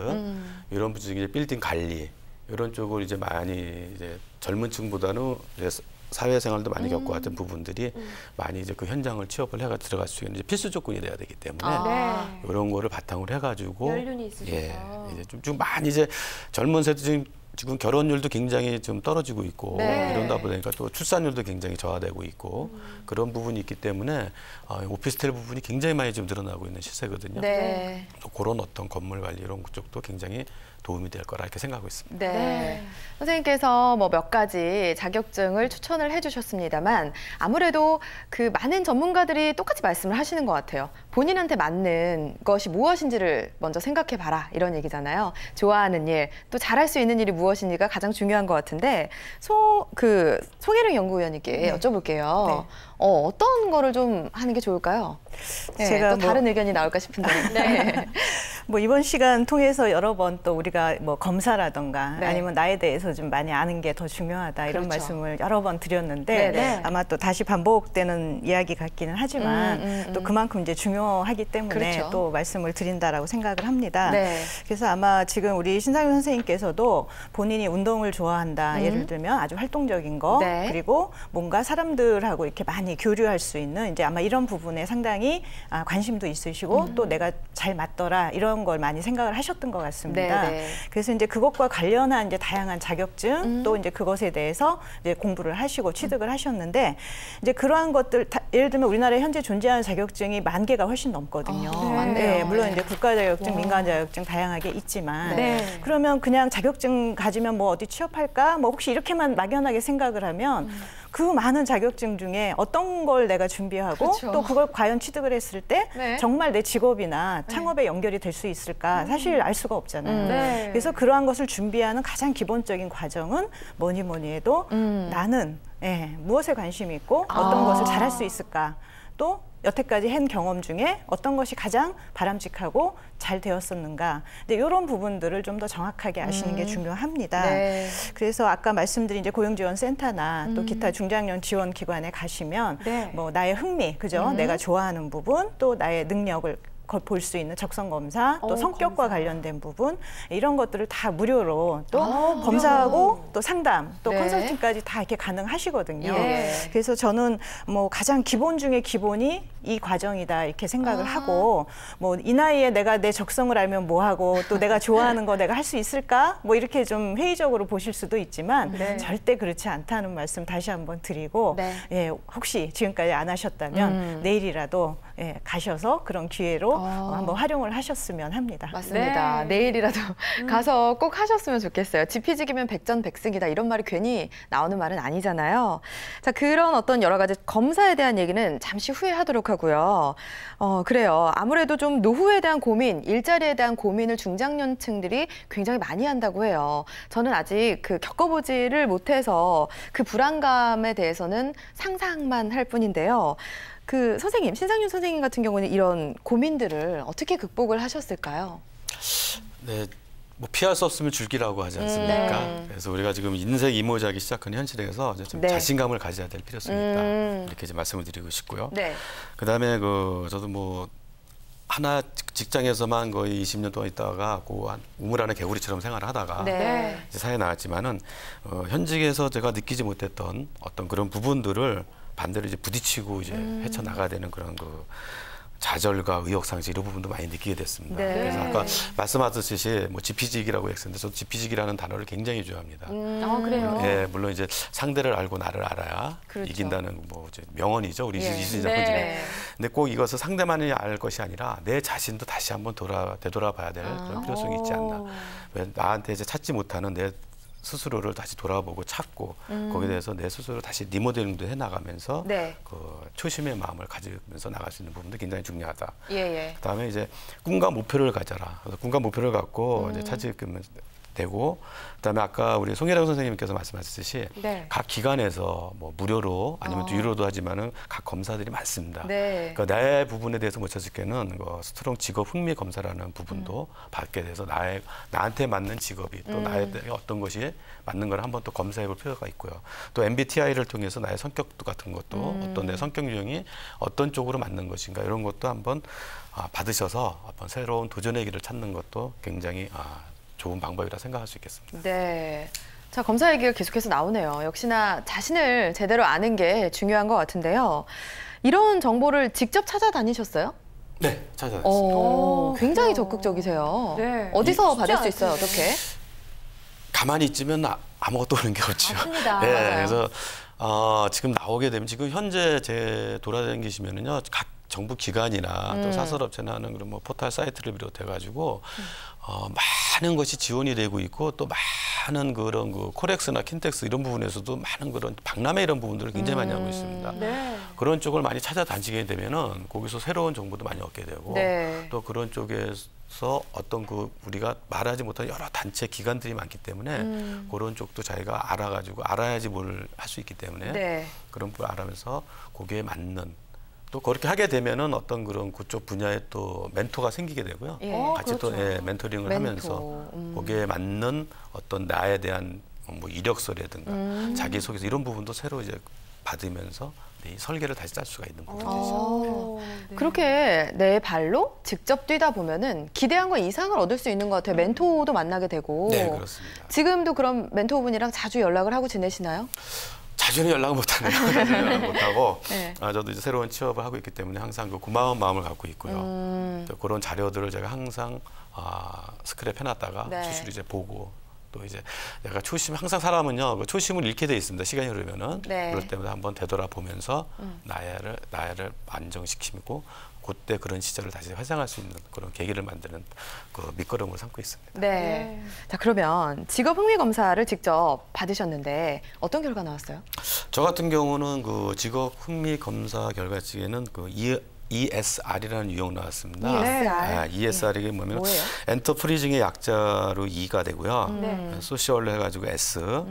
이런 분들이 이제 빌딩 관리 이런 쪽을 이제 많이 이제 젊은층보다는 이제 사회생활도 많이 겪어왔던 부분들이 많이 이제 그 현장을 취업을 해가 들어갈 수 있는 이제 필수 조건이 돼야 되기 때문에 네. 이런 거를 바탕으로 해가지고 연륜이 있으셔서. 이제 좀 많이 이제 젊은 세대 지금 결혼율도 굉장히 좀 떨어지고 있고 네. 이런다 보니까 또 출산율도 굉장히 저하되고 있고 그런 부분이 있기 때문에 오피스텔 부분이 굉장히 많이 좀 늘어나고 있는 시세거든요. 네. 또 그런 어떤 건물 관리 이런 쪽도 굉장히 도움이 될 거라 이렇게 생각하고 있습니다. 네. 네. 선생님께서 뭐 몇 가지 자격증을 추천을 해주셨습니다만 아무래도 그 많은 전문가들이 똑같이 말씀을 하시는 것 같아요. 본인한테 맞는 것이 무엇인지를 먼저 생각해봐라 이런 얘기잖아요. 좋아하는 일, 또 잘할 수 있는 일이 무엇인지가 가장 중요한 것 같은데 송혜령 연구위원님께 네. 여쭤볼게요. 네. 어떤 거를 좀 하는 게 좋을까요? 네, 제가 또 다른 의견이 나올까 싶은데. 네. 뭐 이번 시간 통해서 여러 번 또 우리가 뭐 검사라던가 네. 아니면 나에 대해서 좀 많이 아는 게 더 중요하다 이런 그렇죠. 말씀을 여러 번 드렸는데 네네. 아마 또 다시 반복되는 이야기 같기는 하지만 또 그만큼 이제 중요하기 때문에 그렇죠. 또 말씀을 드린다라고 생각을 합니다. 네. 그래서 아마 지금 우리 신상윤 선생님께서도 본인이 운동을 좋아한다. 예를 들면 아주 활동적인 거 네. 그리고 뭔가 사람들하고 이렇게 많이 교류할 수 있는 이제 아마 이런 부분에 상당히 관심도 있으시고 또 내가 잘 맞더라 이런 걸 많이 생각을 하셨던 것 같습니다. 네, 네. 그래서 이제 그것과 관련한 이제 다양한 자격증 또 이제 그것에 대해서 이제 공부를 하시고 취득을 하셨는데 이제 그러한 것들 예를 들면 우리나라에 현재 존재하는 자격증이 10,000개가 훨씬 넘거든요. 네. 맞네요. 물론 이제 국가 자격증, 와. 민간 자격증 다양하게 있지만 네. 그러면 그냥 자격증 가지면 뭐 어디 취업할까? 뭐 혹시 이렇게만 막연하게 생각을 하면 그 많은 자격증 중에 어떤 걸 내가 준비하고 그렇죠. 또 그걸 과연 취득을 했을 때 네. 정말 내 직업이나 창업에 연결이 될 수 있을까? 사실 알 수가 없잖아요. 네. 그래서 그러한 것을 준비하는 가장 기본적인 과정은 뭐니 해도 나는 무엇에 관심이 있고 어떤 것을 잘할 수 있을까? 또 여태까지 한 경험 중에 어떤 것이 가장 바람직하고 잘 되었었는가. 근데 이런 부분들을 좀 더 정확하게 아시는 게 중요합니다. 네. 그래서 아까 말씀드린 이제 고용지원센터나 또 기타 중장년 지원기관에 가시면 네. 뭐 나의 흥미, 그죠? 내가 좋아하는 부분, 또 나의 능력을 볼 수 있는 적성 검사, 또 성격과 검사. 관련된 부분 이런 것들을 다 무료로 또 검사하고 또 상담, 또 네. 컨설팅까지 다 이렇게 가능하시거든요. 예. 그래서 저는 뭐 가장 기본 중에 기본이 이 과정이다 이렇게 생각을 하고 뭐 이 나이에 내가 내 적성을 알면 뭐 하고 또 내가 좋아하는 거 내가 할 수 있을까? 뭐 이렇게 좀 회의적으로 보실 수도 있지만 네. 절대 그렇지 않다는 말씀 다시 한번 드리고 네. 혹시 지금까지 안 하셨다면 내일이라도 가셔서 그런 기회로 한번 활용을 하셨으면 합니다. 맞습니다. 네. 내일이라도 가서 꼭 하셨으면 좋겠어요. 지피지기면 백전백승이다 이런 말이 괜히 나오는 말은 아니잖아요. 자, 그런 어떤 여러 가지 검사에 대한 얘기는 잠시 후에 하도록 하고요. 그래요. 아무래도 좀 노후에 대한 고민, 일자리에 대한 고민을 중장년층들이 굉장히 많이 한다고 해요. 저는 아직 그 겪어보지를 못해서 그 불안감에 대해서는 상상만 할 뿐인데요. 그 선생님, 신상윤 선생님 같은 경우는 이런 고민들을 어떻게 극복을 하셨을까요? 네, 뭐 피할 수 없으면 줄기라고 하지 않습니까? 네. 그래서 우리가 지금 인생 이모작이 시작한 현실에서 이제 좀 네. 자신감을 가져야 될 필요성이 있다. 이렇게 이제 말씀을 드리고 싶고요. 네. 그다음에 저도 뭐 하나 직장에서만 거의 20년 동안 있다가 한 우물 안에 개구리처럼 생활을 하다가 네. 이제 사회에 나왔지만은 현직에서 제가 느끼지 못했던 어떤 그런 부분들을 반대로 이제 부딪히고 이제 헤쳐나가야 되는 그런 좌절과 의욕상실 이런 부분도 많이 느끼게 됐습니다. 네. 그래서 아까 말씀하셨듯이 뭐 지피지기라고 했었는데 저도 지피지기라는 단어를 굉장히 좋아합니다. 그래요. 예, 물론 이제 상대를 알고 나를 알아야 그렇죠. 이긴다는 뭐 이제 명언이죠. 우리 예. 이순신 네. 작가님. 근데 꼭 이것을 상대만이 알 것이 아니라 내 자신도 다시 한번 되돌아봐야 될 그런 필요성이 있지 않나. 왜 나한테 이제 찾지 못하는 내 스스로를 다시 돌아보고 찾고 거기에 대해서 내 스스로 다시 리모델링도 해나가면서 네. 그 초심의 마음을 가지면서 나갈 수 있는 부분도 굉장히 중요하다. 예, 예. 그다음에 이제 꿈과 목표를 가져라. 그래서 꿈과 목표를 갖고 이제 찾으면 되고, 그다음에 아까 우리 송혜령 선생님께서 말씀하셨듯이 네. 각 기관에서 뭐 무료로 아니면 또 유료도 하지만은 각 검사들이 많습니다. 네. 그러니까 내 부분에 대해서 못 찾을 때는 스트롱 직업 흥미 검사라는 부분도 받게 돼서 나한테 맞는 직업이 또 나에 어떤 것이 맞는 걸 한번 또 검사해볼 필요가 있고요. 또 MBTI를 통해서 나의 성격도 같은 것도 어떤 내 성격 유형이 어떤 쪽으로 맞는 것인가 이런 것도 한번 받으셔서 한번 새로운 도전의 길을 찾는 것도 굉장히 좋은 방법이라 생각할 수 있겠습니다. 네. 자, 검사 얘기가 계속해서 나오네요. 역시나 자신을 제대로 아는 게 중요한 것 같은데요. 이런 정보를 직접 찾아다니셨어요? 네, 찾아냈습니다. 굉장히 적극적이세요. 네. 어디서 쉽지 받을 수 있어요? 어떻게? 가만히 있으면 아무것도 오는 게 없죠. 맞습니다. 네, 맞아요. 그래서 지금 나오게 되면 지금 현재 제 돌아다니시면은요 각 정부 기관이나 또 사설업체나 하는 그런 뭐 포털 사이트를 비롯해 가지고 많은 것이 지원이 되고 있고 또 많은 그런 코렉스나 킨텍스 이런 부분에서도 많은 그런 박람회 이런 부분들을 굉장히 많이 하고 있습니다. 네. 그런 쪽을 많이 찾아다니게 되면은 거기서 새로운 정보도 많이 얻게 되고 네. 또 그런 쪽에서 어떤 우리가 말하지 못한 여러 단체 기관들이 많기 때문에 그런 쪽도 자기가 알아가지고 알아야지 뭘 할 수 있기 때문에 네. 그런 걸 알아면서 거기에 맞는 또 그렇게 하게 되면은 어떤 그런 그쪽 분야에 또 멘토가 생기게 되고요. 예. 같이 또 멘토링을 멘토. 하면서 거기에 맞는 어떤 나에 대한 뭐 이력서라든가 자기소개서 이런 부분도 새로 이제 받으면서 이 설계를 다시 짤 수가 있는 부분이 되죠. 네. 그렇게 내 발로 직접 뛰다 보면은 기대한 것 이상을 얻을 수 있는 것 같아요. 멘토도 만나게 되고. 네, 그렇습니다. 지금도 그럼 멘토분이랑 자주 연락을 하고 지내시나요? 자주는 연락을 못하네요. 자주는 연락 못하고 네. 저도 이제 새로운 취업을 하고 있기 때문에 항상 그 고마운 마음을 갖고 있고요. 또 그런 자료들을 제가 항상 스크랩 해놨다가 네. 수시로 이제 보고 또 이제 내가 항상 사람은요 그 초심을 잃게 돼 있습니다. 시간이 흐르면은 네. 그럴 때마다 한번 되돌아보면서 나를 안정시키고 그때 그런 시절을 다시 회상할 수 있는 그런 계기를 만드는 그 밑거름으로 삼고 있습니다. 네. 자, 그러면 직업 흥미 검사를 직접 받으셨는데 어떤 결과 나왔어요? 저 같은 경우는 그 직업 흥미 검사 결과 측에는 그 ESR이라는 유형 나왔습니다. ESR? ESR 이게 뭐냐면 뭐예요? 엔터프리징의 약자로 E가 되고요. 네. 소셜로 해가지고 S,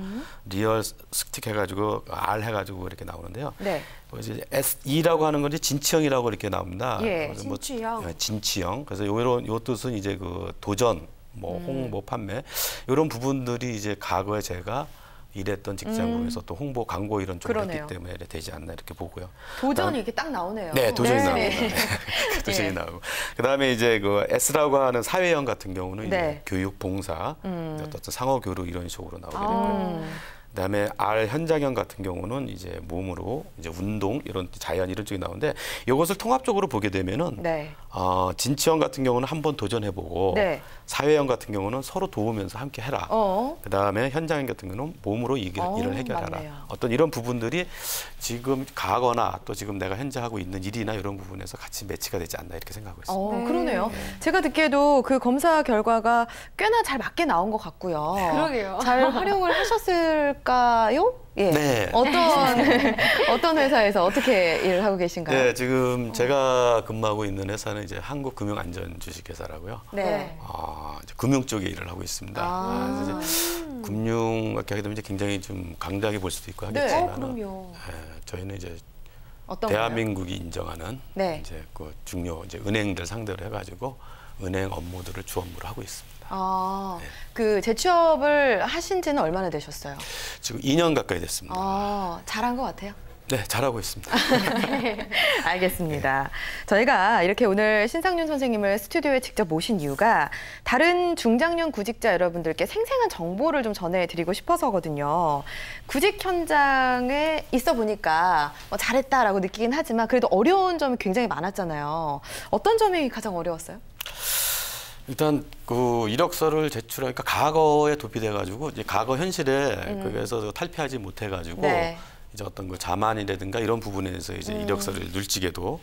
리얼 스틱 해가지고 R 해가지고 이렇게 나오는데요. 네. 이제 E라고 하는 건 이제 진취형이라고 이렇게 나옵니다. 예. 그래서 진취형. 진취형. 그래서 요 뜻은 이제 그 도전, 뭐 홍보, 판매 이런 부분들이 이제 과거에 제가 일했던 직장에서 또 홍보, 광고 이런 쪽을 그러네요. 했기 때문에 되지 않나 이렇게 보고요. 도전이 이렇게 딱 나오네요. 네, 도전이 네. 나옵니다. 네. 도전이 예. 나오고. 그다음에 이제 그 S라고 하는 사회형 같은 경우는 네. 이제 교육, 봉사, 어떤 상호 교류 이런 식으로 나오게 되고요. 음. 그다음에 R 현장형 같은 경우는 이제 몸으로 이제 운동 이런 자연 이런 쪽이 나오는데 이것을 통합적으로 보게 되면은 네. 진취형 같은 경우는 한번 도전해보고 네. 사회형 같은 경우는 서로 도우면서 함께 해라. 그다음에 현장형 같은 경우는 몸으로 일을 해결하라. 맞네요. 어떤 이런 부분들이 지금 가거나 또 지금 내가 현재 하고 있는 일이나 이런 부분에서 같이 매치가 되지 않나 이렇게 생각하고 있습니다. 네. 그러네요. 제가 듣기에도 그 검사 결과가 꽤나 잘 맞게 나온 것 같고요. 그러게요. 잘 활용을 하셨을까요? 예. 네. 어떤 회사에서 어떻게 일을 하고 계신가요? 네, 지금 제가 근무하고 있는 회사는 이제 한국금융안전주식회사라고요. 네. 이제 금융 쪽에 일을 하고 있습니다. 그래서 이제 금융 이렇게 하게 되면 이제 굉장히 좀 강하게 볼 수도 있고 하겠지만, 그럼요. 저희는 이제 어떤 대한민국이 인정하는 네. 이제 그 중요 이제 은행들 상대로 해가지고 은행 업무들을 주 업무를 하고 있습니다. 그 재취업을 하신 지는 얼마나 되셨어요? 지금 2년 가까이 됐습니다. 잘한 것 같아요. 네, 잘하고 있습니다. 알겠습니다. 저희가 이렇게 오늘 신상윤 선생님을 스튜디오에 직접 모신 이유가 다른 중장년 구직자 여러분들께 생생한 정보를 좀 전해드리고 싶어서거든요. 구직 현장에 있어 보니까 잘했다라고 느끼긴 하지만 그래도 어려운 점이 굉장히 많았잖아요. 어떤 점이 가장 어려웠어요? 일단 그 이력서를 제출하니까 과거에 도피돼가지고 이제 과거 현실에 거기에서 탈피하지 못해가지고 네. 이제 어떤 그 자만이라든가 이런 부분에서 이제 이력서를 늘지게도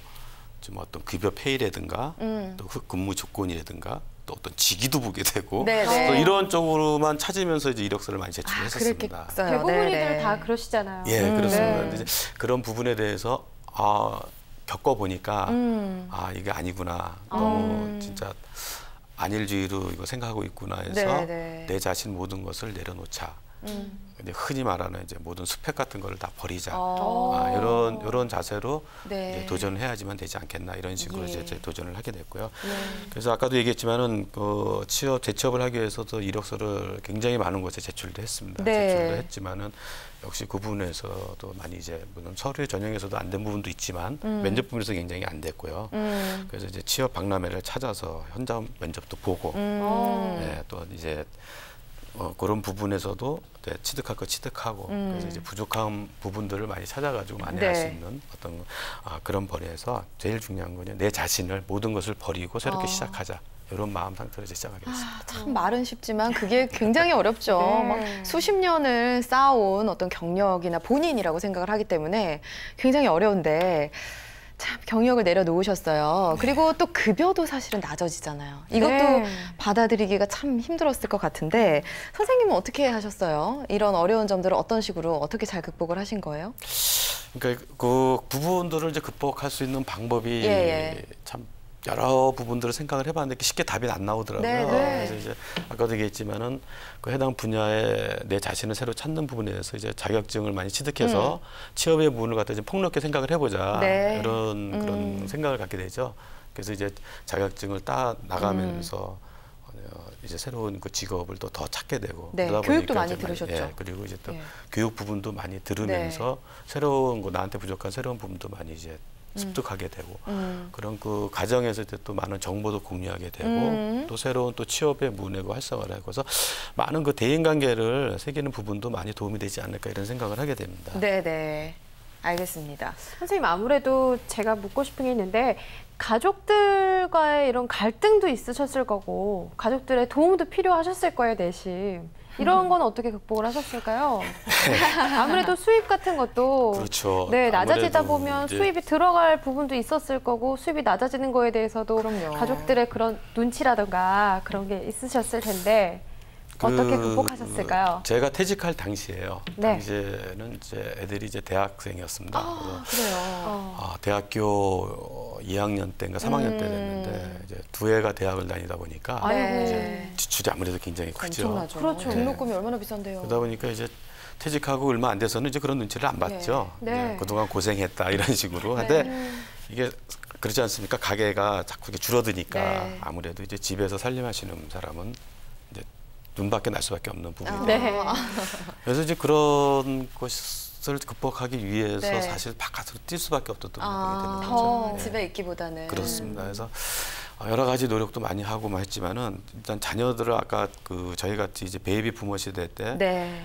좀 어떤 급여 페이라든가 또 근무 조건이라든가 또 어떤 직위도 보게 되고 네네. 또 이런 쪽으로만 찾으면서 이제 이력서를 많이 제출했었습니다. 그랬겠어요. 대부분이들 네네. 다 그러시잖아요. 예, 그렇습니다. 네. 근데 이제 그런 부분에 대해서 겪어보니까 이게 아니구나. 너무 진짜 안일주의로 이거 생각하고 있구나 해서 네네. 내 자신 모든 것을 내려놓자. 근데 흔히 말하는 이제 모든 스펙 같은 거를 다 버리자. 이런 자세로 네. 이제 도전을 해야지만 되지 않겠나 이런 식으로 예. 이제 도전을 하게 됐고요. 그래서 아까도 얘기했지만은 그 재취업을 하기 위해서도 이력서를 굉장히 많은 곳에 제출도 했습니다. 네. 제출도 했지만은 역시 그 부분에서도 많이 이제 물론 서류 전형에서도 안 된 부분도 있지만 면접 부분에서 굉장히 안 됐고요. 그래서 이제 취업 박람회를 찾아서 현장 면접도 보고 네, 또 이제 그런 부분에서도 네, 취득할 거 취득하고 그래서 이제 부족한 부분들을 많이 찾아가지고 만회할 수 있는 어떤 그런 벌이에서 제일 중요한 거는 내 자신을 모든 것을 버리고 새롭게 시작하자. 이런 마음 상태로 이제 시작하게 됐습니다. 참 말은 쉽지만 그게 굉장히 어렵죠. 막 수십 년을 쌓아온 어떤 경력이나 본인이라고 생각을 하기 때문에 굉장히 어려운데 참 경력을 내려놓으셨어요. 그리고 또 급여도 사실은 낮아지잖아요. 이것도 받아들이기가 참 힘들었을 것 같은데 선생님은 어떻게 하셨어요? 이런 어려운 점들을 어떤 식으로 어떻게 잘 극복을 하신 거예요? 그러니까 그 부분들을 이제 극복할 수 있는 방법이 참 여러 부분들을 생각을 해봤는데 쉽게 답이 안 나오더라고요. 네, 네. 그래서 이제 아까도 얘기했지만은 그 해당 분야에 내 자신을 새로 찾는 부분에 대해서 이제 자격증을 많이 취득해서 취업의 부분을 갖다 좀 폭넓게 생각을 해보자 네. 이런 그런 생각을 갖게 되죠. 그래서 이제 자격증을 따 나가면서 이제 새로운 그 직업을 또 더 찾게 되고 네, 그러다 교육도 보니까 많이 이제 들으셨죠. 예, 그리고 이제 또 예. 교육 부분도 많이 들으면서 새로운 거 나한테 부족한 새로운 부분도 많이 이제 습득하게 되고 그런 그 과정에서 이제 또 많은 정보도 공유하게 되고 또 새로운 또 취업의 문해고 활성화를 하고 해서 많은 그 대인관계를 새기는 부분도 많이 도움이 되지 않을까 이런 생각을 하게 됩니다. 네, 네. 알겠습니다. 선생님, 아무래도 제가 묻고 싶은 게 있는데 가족들과의 이런 갈등도 있으셨을 거고 가족들의 도움도 필요하셨을 거예요, 내심. 이런 건 어떻게 극복을 하셨을까요? 아무래도 수입 같은 것도 그렇죠. 네, 낮아지다 아무래도 보면 이제 수입이 들어갈 부분도 있었을 거고 수입이 낮아지는 거에 대해서도 그럼요. 가족들의 그런 눈치라든가 그런 게 있으셨을 텐데 어떻게 극복하셨을까요? 제가 퇴직할 당시에요. 네. 당시에는 이제 애들이 이제 대학생이었습니다. 그래요. 대학교 2학년 때인가 3학년 때 됐는데 이제 두 애가 대학을 다니다 보니까 네. 지출이 아무래도 굉장히 크죠. 엄청나죠. 그렇죠. 등록금이 얼마나 비싼데요. 그러다 보니까 이제 퇴직하고 얼마 안 돼서는 이제 그런 눈치를 안 봤죠. 네. 이제 네. 그동안 고생했다 이런 식으로. 근데 이게 그렇지 않습니까? 가게가 자꾸 이렇게 줄어드니까 네. 아무래도 이제 집에서 살림하시는 사람은 이제 눈밖에 날 수밖에 없는 부분이 네. 그래서 이제 그런 것을 극복하기 위해서 네. 사실 바깥으로 뛸 수밖에 없었던 부분이 되는 더 거죠. 예. 집에 있기보다는. 그렇습니다. 그래서 여러 가지 노력도 많이 하고 뭐 했지만은 일단 자녀들을 아까 그 저희 같이 이제 베이비 부모 시대 때 네.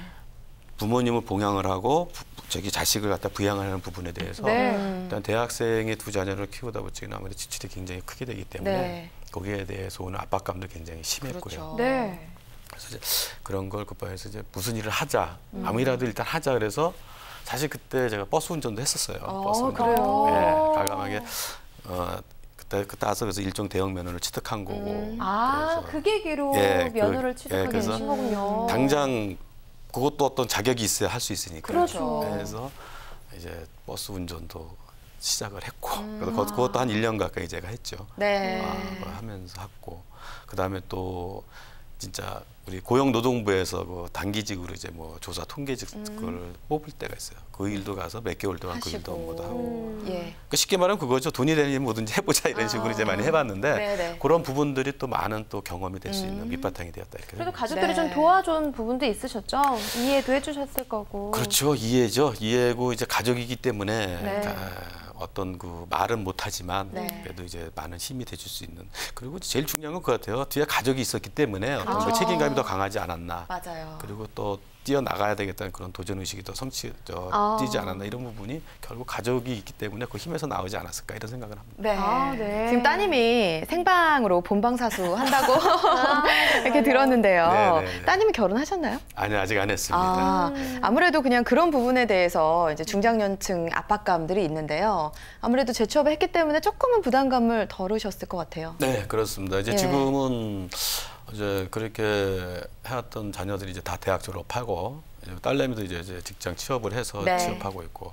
부모님을 봉양을 하고 저기 자식을 갖다 부양하는 부분에 대해서 네. 일단 대학생의 두 자녀를 키우다 보니까 아무래도 지출이 굉장히 크게 되기 때문에 네. 거기에 대해서 오는 압박감도 굉장히 심했고요. 그렇죠. 네. 그래서 이제 그런 걸 극복해서 이제 무슨 일을 하자, 아무 일이라도 일단 하자 그래서 사실 그때 제가 버스 운전도 했었어요. 버스 운전. 그래요? 네, 과감하게 그때 와서 그래서 일종 대형 면허를 취득한 거고. 아, 그래서 그 계기로 예, 면허를 그- 취득하게 예, 그래서 되신 거군요. 당장 그것도 어떤 자격이 있어야 할 수 있으니까. 그렇죠. 그래서 이제 버스 운전도 시작을 했고, 그래서 그것도 한 1년 가까이 제가 했죠. 네. 그걸 하면서 했고, 그 다음에 또 진짜 우리 고용노동부에서 그 단기직으로 이제 뭐 조사 통계직을 뽑을 때가 있어요. 그 일도 가서 몇 개월 동안 그 일도 업무도 하고. 예. 그러니까 쉽게 말하면 그거죠. 돈이 되니 뭐든지 해보자 이런 식으로 이제 많이 해봤는데 네네. 그런 부분들이 또 많은 또 경험이 될 수 있는 밑바탕이 되었다 이렇게. 그래도 생각합니다. 가족들이 네. 좀 도와준 부분도 있으셨죠? 이해도 해주셨을 거고. 그렇죠. 이해죠. 이해고 이제 가족이기 때문에 네. 어떤 그 말은 못하지만 네. 그래도 이제 많은 힘이 돼줄 수 있는. 그리고 제일 중요한 건 그 같아요. 뒤에 가족이 있었기 때문에 어떤 그 그렇죠. 책임감이 더 강하지 않았나. 맞아요. 그리고 또 뛰어나가야 되겠다는 그런 도전 의식이 더 뛰지 않았나 이런 부분이 결국 가족이 있기 때문에 그 힘에서 나오지 않았을까 이런 생각을 합니다. 네. 아, 네. 지금 따님이 생방으로 본방사수 한다고 이렇게 들었는데요. 네, 네, 네. 따님이 결혼하셨나요? 아니 아직 안 했습니다. 아무래도 그냥 그런 부분에 대해서 이제 중장년층 압박감들이 있는데요. 아무래도 재취업을 했기 때문에 조금은 부담감을 덜으셨을 것 같아요. 네, 그렇습니다. 이제 예. 지금은 이제 그렇게 해왔던 자녀들이 이제 다 대학 졸업하고 이제 딸내미도 이제 직장 취업을 해서 네. 취업하고 있고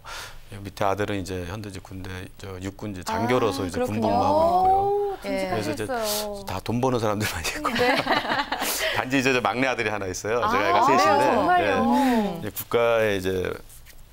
밑에 아들은 이제 현대직 군대 육군 이제 장교로서 이제 그렇군요. 군복무하고 있고요. 예. 그래서 이제 듬직하셨어요. 다 돈 버는 사람들만 있고 네. 단지 이제 막내 아들이 하나 있어요. 제가 아, 애가 셋인데 그래요? 정말요? 이제 국가에 이제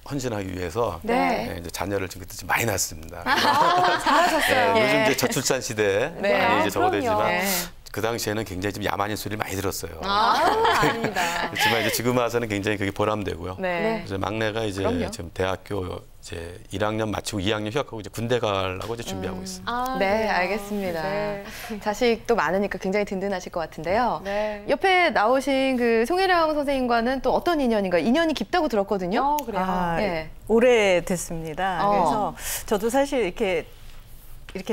헌신하기 위해서 네. 이제 자녀를 지금 그때 좀 많이 낳습니다. 잘하셨어요. 네, 요즘 이제 저출산 시대에 네. 많이 이제 아, 적어되지만 그럼요. 네. 그 당시에는 굉장히 좀 야만인 소리를 많이 들었어요. 아닙니다. 그렇지만 이제 지금 와서는 굉장히 그게 보람되고요. 네. 그래서 막내가 이제 그럼요. 지금 대학교 이제 1학년 마치고 2학년 휴학하고 이제 군대 가려고 이제 준비하고 있습니다. 아, 네, 그래요. 알겠습니다. 네. 자식도 많으니까 굉장히 든든하실 것 같은데요. 네. 옆에 나오신 그 송혜령 선생님과는 또 어떤 인연인가요? 인연이 깊다고 들었거든요. 그래요. 아, 예. 오래됐습니다. 어. 그래서 저도 사실 이렇게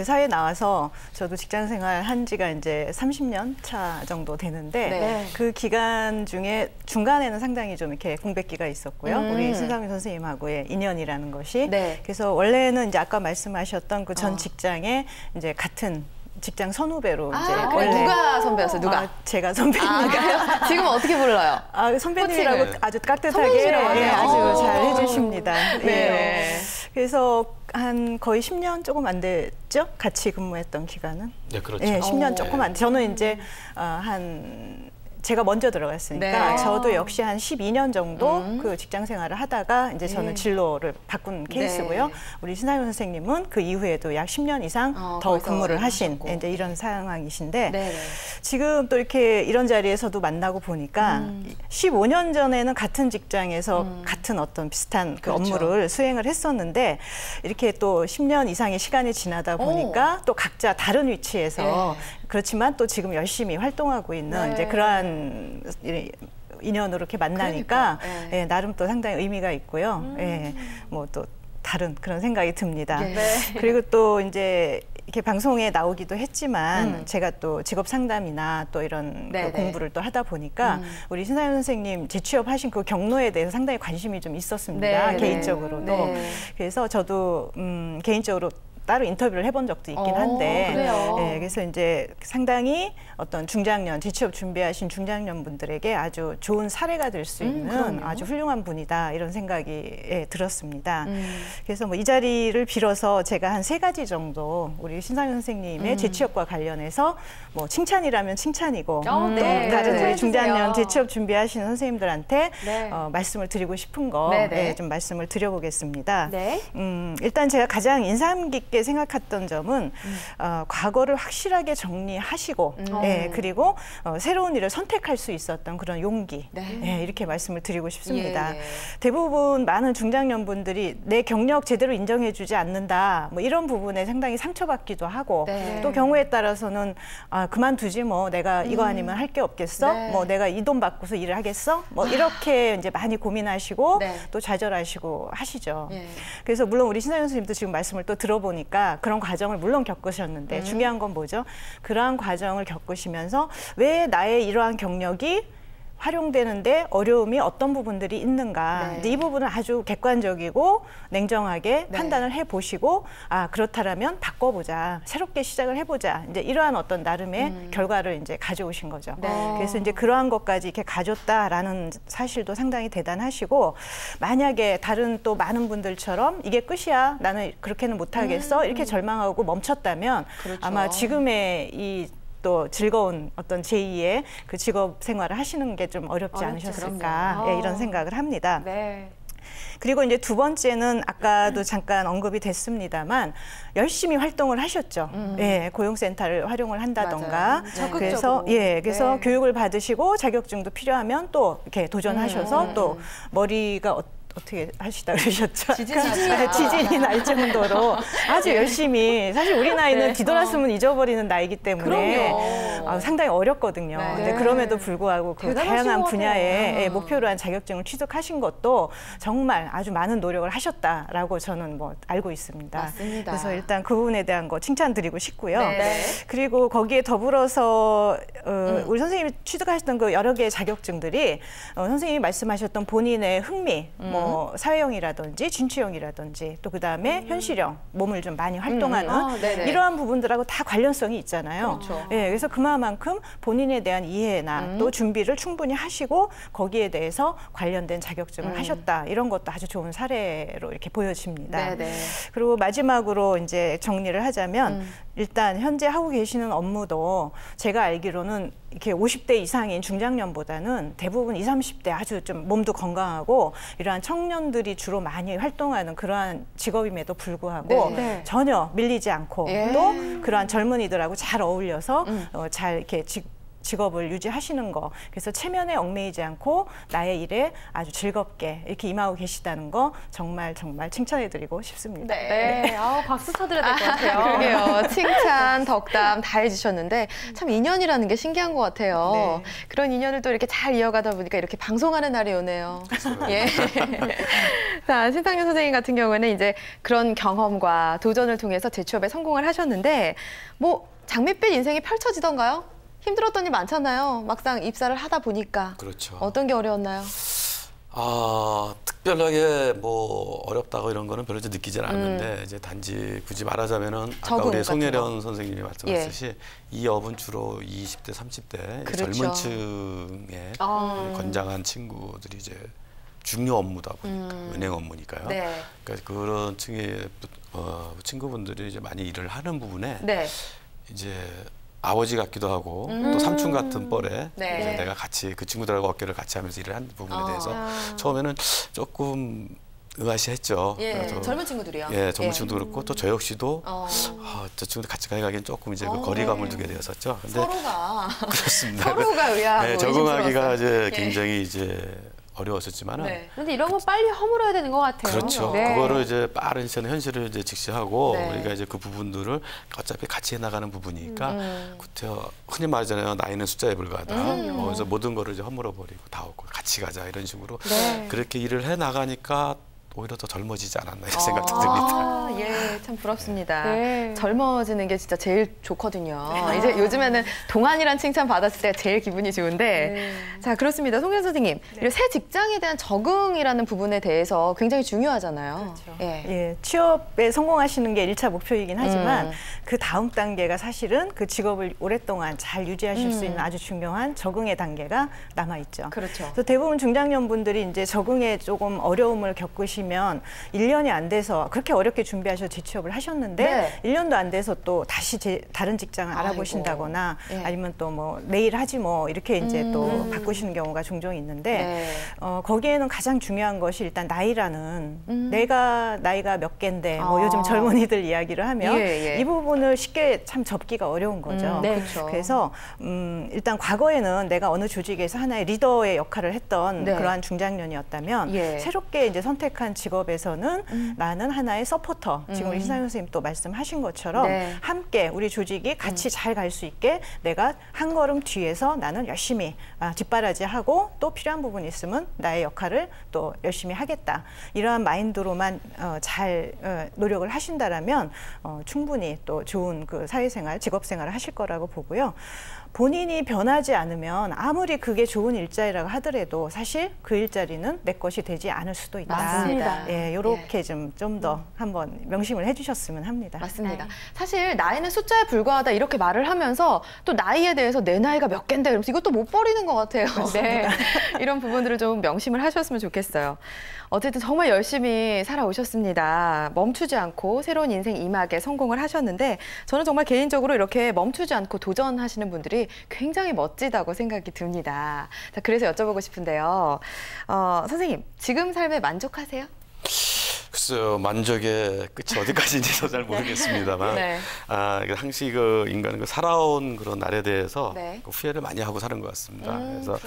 사회에 나와서 저도 직장 생활 한 지가 이제 30년 차 정도 되는데 네. 그 기간 중에 중간에는 상당히 좀 이렇게 공백기가 있었고요. 우리 신상민 선생님하고의 인연이라는 것이. 네. 그래서 원래는 이제 아까 말씀하셨던 그 전 직장에 이제 같은 직장 선후배로 이제 아, 원래 누가 선배였어요? 누가? 아, 제가 선배입니다. 지금 어떻게 불러요? 아, 선배님이라고 호칭을. 아주 깍듯하게 선배님이라고 하세요. 아주 잘 해주십니다. 네. 예. 그래서 한 거의 10년 조금 안 됐죠? 같이 근무했던 기간은. 네, 그렇죠. 네, 10년 조금 안. 저는 이제 제가 먼저 들어갔으니까 네. 저도 역시 한 12년 정도 그 직장 생활을 하다가 이제 저는 진로를 바꾼 케이스고요. 우리 신하윤 선생님은 그 이후에도 약 10년 이상 더 거기서 근무를 하신 하셨고. 이제 이런 상황이신데 네. 지금 또 이렇게 이런 자리에서도 만나고 보니까 15년 전에는 같은 직장에서 같은 어떤 비슷한 그 그렇죠. 업무를 수행을 했었는데 이렇게 또 10년 이상의 시간이 지나다 보니까 또 각자 다른 위치에서 그렇지만 또 지금 열심히 활동하고 있는 이제 그러한 인연으로 이렇게 만나니까 그러니까. 예, 나름 또 상당히 의미가 있고요. 예, 뭐 또 다른 그런 생각이 듭니다. 그리고 또 이제 이렇게 방송에 나오기도 했지만 제가 또 직업 상담이나 또 이런 그 공부를 또 하다 보니까 우리 신하윤 선생님 재취업하신 그 경로에 대해서 상당히 관심이 좀 있었습니다. 개인적으로도. 그래서 저도 개인적으로 따로 인터뷰를 해본 적도 있긴 한데, 예, 그래서 이제 상당히 어떤 중장년, 재취업 준비하신 중장년 분들에게 아주 좋은 사례가 될 수 있는 아주 훌륭한 분이다 이런 생각이 들었습니다. 그래서 뭐 이 자리를 빌어서 제가 한 3가지 정도 우리 신상윤 선생님의 재취업과 관련해서 뭐 칭찬이라면 칭찬이고 또 다른 우리 중장년 재취업 준비하시는 선생님들한테 말씀을 드리고 싶은 거 좀 말씀을 드려보겠습니다. 일단 제가 가장 인상 깊게 생각했던 점은 과거를 확실하게 정리하시고 그리고 새로운 일을 선택할 수 있었던 그런 용기 이렇게 말씀을 드리고 싶습니다. 대부분 많은 중장년분들이 내 경력 제대로 인정해주지 않는다 뭐 이런 부분에 상당히 상처받기도 하고 또 경우에 따라서는 그만두지 뭐 내가 이거 아니면 할 게 없겠어 뭐 내가 이 돈 받고서 일을 하겠어 뭐 이렇게 이제 많이 고민하시고 또 좌절하시고 하시죠. 그래서 물론 우리 신하윤 선생님도 지금 말씀을 또 들어보니까 그런 과정을 물론 겪으셨는데 중요한 건 뭐죠? 그러한 과정을 겪으시면서 왜 나의 이러한 경력이 활용되는데 어려움이 어떤 부분들이 있는가. 이 부분은 아주 객관적이고 냉정하게 판단을 해보시고 그렇다면 바꿔보자. 새롭게 시작을 해보자. 이제 이러한 어떤 나름의 결과를 이제 가져오신 거죠. 그래서 이제 그러한 것까지 이렇게 가졌다라는 사실도 상당히 대단하시고 만약에 다른 또 많은 분들처럼 이게 끝이야. 나는 그렇게는 못하겠어. 이렇게 절망하고 멈췄다면 아마 지금의 이 또 즐거운 어떤 제2의 그 직업 생활을 하시는 게 좀 어렵지 않으셨을까 이런 생각을 합니다. 그리고 이제 두 번째는 아까도 잠깐 언급이 됐습니다만 열심히 활동을 하셨죠. 고용센터를 활용을 한다던가. 그래서 교육을 받으시고 자격증도 필요하면 또 이렇게 도전하셔서 또 머리가 어떻게 하시다 그러셨죠? 지진이 날 정도로 아주 열심히 사실 우리 나이는 뒤돌았으면 잊어버리는 나이기 때문에 상당히 어렵거든요. 근데 그럼에도 불구하고 그 다양한 분야에 목표로 한 자격증을 취득하신 것도 정말 아주 많은 노력을 하셨다라고 저는 뭐 알고 있습니다. 맞습니다. 그래서 일단 그 부분에 대한 거 칭찬드리고 싶고요. 그리고 거기에 더불어서 우리 선생님이 취득하셨던 그 여러 개의 자격증들이 선생님이 말씀하셨던 본인의 흥미, 뭐 사회형이라든지 진취형이라든지 또 그다음에 현실형, 몸을 좀 많이 활동하는 이러한 부분들하고 다 관련성이 있잖아요. 그래서 그만큼 본인에 대한 이해나 또 준비를 충분히 하시고 거기에 대해서 관련된 자격증을 하셨다. 이런 것도 아주 좋은 사례로 이렇게 보여집니다. 그리고 마지막으로 이제 정리를 하자면 일단 현재 하고 계시는 업무도 제가 알기로는 이렇게 50대 이상인 중장년보다는 대부분 20, 30대 아주 좀 몸도 건강하고 이러한 청년들이 주로 많이 활동하는 그러한 직업임에도 불구하고 전혀 밀리지 않고 또 그러한 젊은이들하고 잘 어울려서 잘 이렇게 직업을 유지하시는 거. 그래서 체면에 얽매이지 않고 나의 일에 아주 즐겁게 이렇게 임하고 계시다는 거 정말 칭찬해드리고 싶습니다. 박수 쳐드려야 될 것 같아요. 그러게요. 칭찬, 덕담 다 해주셨는데 참 인연이라는 게 신기한 것 같아요. 그런 인연을 또 이렇게 잘 이어가다 보니까 이렇게 방송하는 날이 오네요. 자, 신상윤 선생님 같은 경우에는 이제 그런 경험과 도전을 통해서 재취업에 성공을 하셨는데 뭐 장밋빛 인생이 펼쳐지던가요? 힘들었던 일 많잖아요. 막상 입사를 하다 보니까. 그렇죠. 어떤 게 어려웠나요? 특별하게 뭐 어렵다고 이런 거는 별로 느끼진 않는데 이제 단지 굳이 말하자면은 아까 우리 송혜련 선생님이 말씀하셨듯이 이 업은 주로 20대, 30대 젊은 층의 건장한 친구들이 이제 중요 업무다 보니까 은행 업무니까요. 네. 그러니까 그런 층의 친구분들이 이제 많이 일을 하는 부분에 네. 이제 아버지 같기도 하고 또 삼촌 같은 뻘에 네. 이제 내가 같이 그 친구들하고 어깨를 같이 하면서 일을 한 부분에 대해서 처음에는 조금 의아시했죠. 예, 그래서 젊은 친구들이요. 예, 젊은 친구도 그렇고 또 저 역시도 저 친구들 같이 가기엔 조금 이제 그 거리감을 두게 되었었죠. 근데 서로가 그렇습니다. 서로가 의아하고 네, 적응하기가 의심스러웠어요. 이제 굉장히 이제 어려웠었지만은 네. 근데 이런 거 빨리 허물어야 되는 것 같아요. 그렇죠. 네. 그거를 이제 빠른 시간에 현실을 이제 직시하고 네. 우리가 이제 그 부분들을 어차피 같이 해나가는 부분이니까 구태여 흔히 말하잖아요. 나이는 숫자에 불과하다. 그래서 모든 거를 이제 허물어 버리고 다 없고 같이 가자 이런 식으로 네. 그렇게 일을 해 나가니까 오히려 더 젊어지지 않았나 이런 생각도 듭니다. 예, 참 부럽습니다. 네. 젊어지는 게 진짜 제일 좋거든요. 이제 요즘에는 동안이란 칭찬 받았을 때가 제일 기분이 좋은데. 자, 그렇습니다. 송현 선생님. 이런 새 직장에 대한 적응이라는 부분에 대해서 굉장히 중요하잖아요. 그렇죠. 예. 예, 취업에 성공하시는 게 1차 목표이긴 하지만 그 다음 단계가 사실은 그 직업을 오랫동안 잘 유지하실 수 있는 아주 중요한 적응의 단계가 남아있죠. 그렇죠. 그래서 대부분 중장년분들이 이제 적응에 조금 어려움을 겪으시면 1년이 안 돼서 그렇게 어렵게 준비하셔서 재취업을 하셨는데 네. 1년도 안 돼서 또 다시 다른 직장을 알아보신다거나 예. 아니면 또 뭐 내일 하지 뭐 이렇게 이제 또 바꾸시는 경우가 종종 있는데 네. 거기에는 가장 중요한 것이 일단 나이라는 내가 나이가 몇 갠데 뭐 아. 요즘 젊은이들 이야기를 하면 예, 예. 이 부분을 쉽게 참 접기가 어려운 거죠. 네, 그렇죠. 그래서 일단 과거에는 내가 어느 조직에서 하나의 리더의 역할을 했던 네. 그러한 중장년이었다면 예. 새롭게 이제 선택한 직업에서는 나는 하나의 서포터. 지금 우리 신상현 선생님 또 말씀하신 것처럼 네. 함께 우리 조직이 같이 잘 갈 수 있게 내가 한 걸음 뒤에서 나는 열심히 뒷바라지하고 또 필요한 부분이 있으면 나의 역할을 또 열심히 하겠다. 이러한 마인드로만 잘 노력을 하신다라면 충분히 또 좋은 그 사회생활, 직업생활을 하실 거라고 보고요. 본인이 변하지 않으면 아무리 그게 좋은 일자리라고 하더라도 사실 그 일자리는 내 것이 되지 않을 수도 있다. 맞습니다. 예, 이렇게 좀 더 한번 명심을 해주셨으면 합니다. 맞습니다. 사실 나이는 숫자에 불과하다 이렇게 말을 하면서 또 나이에 대해서 내 나이가 몇 갠데 이러면서 이것도 못 버리는 것 같아요. 네. 이런 부분들을 좀 명심을 하셨으면 좋겠어요. 어쨌든 정말 열심히 살아오셨습니다. 멈추지 않고 새로운 인생 이막에 성공을 하셨는데 저는 정말 개인적으로 이렇게 멈추지 않고 도전하시는 분들이 굉장히 멋지다고 생각이 듭니다. 자, 그래서 여쭤보고 싶은데요. 선생님, 지금 삶에 만족하세요? 글쎄요, 만족의 끝이 어디까지인지도 잘 모르겠습니다만, 네. 항시 그 인간은 그 살아온 그런 날에 대해서 네. 그 후회를 많이 하고 사는 것 같습니다. 그래서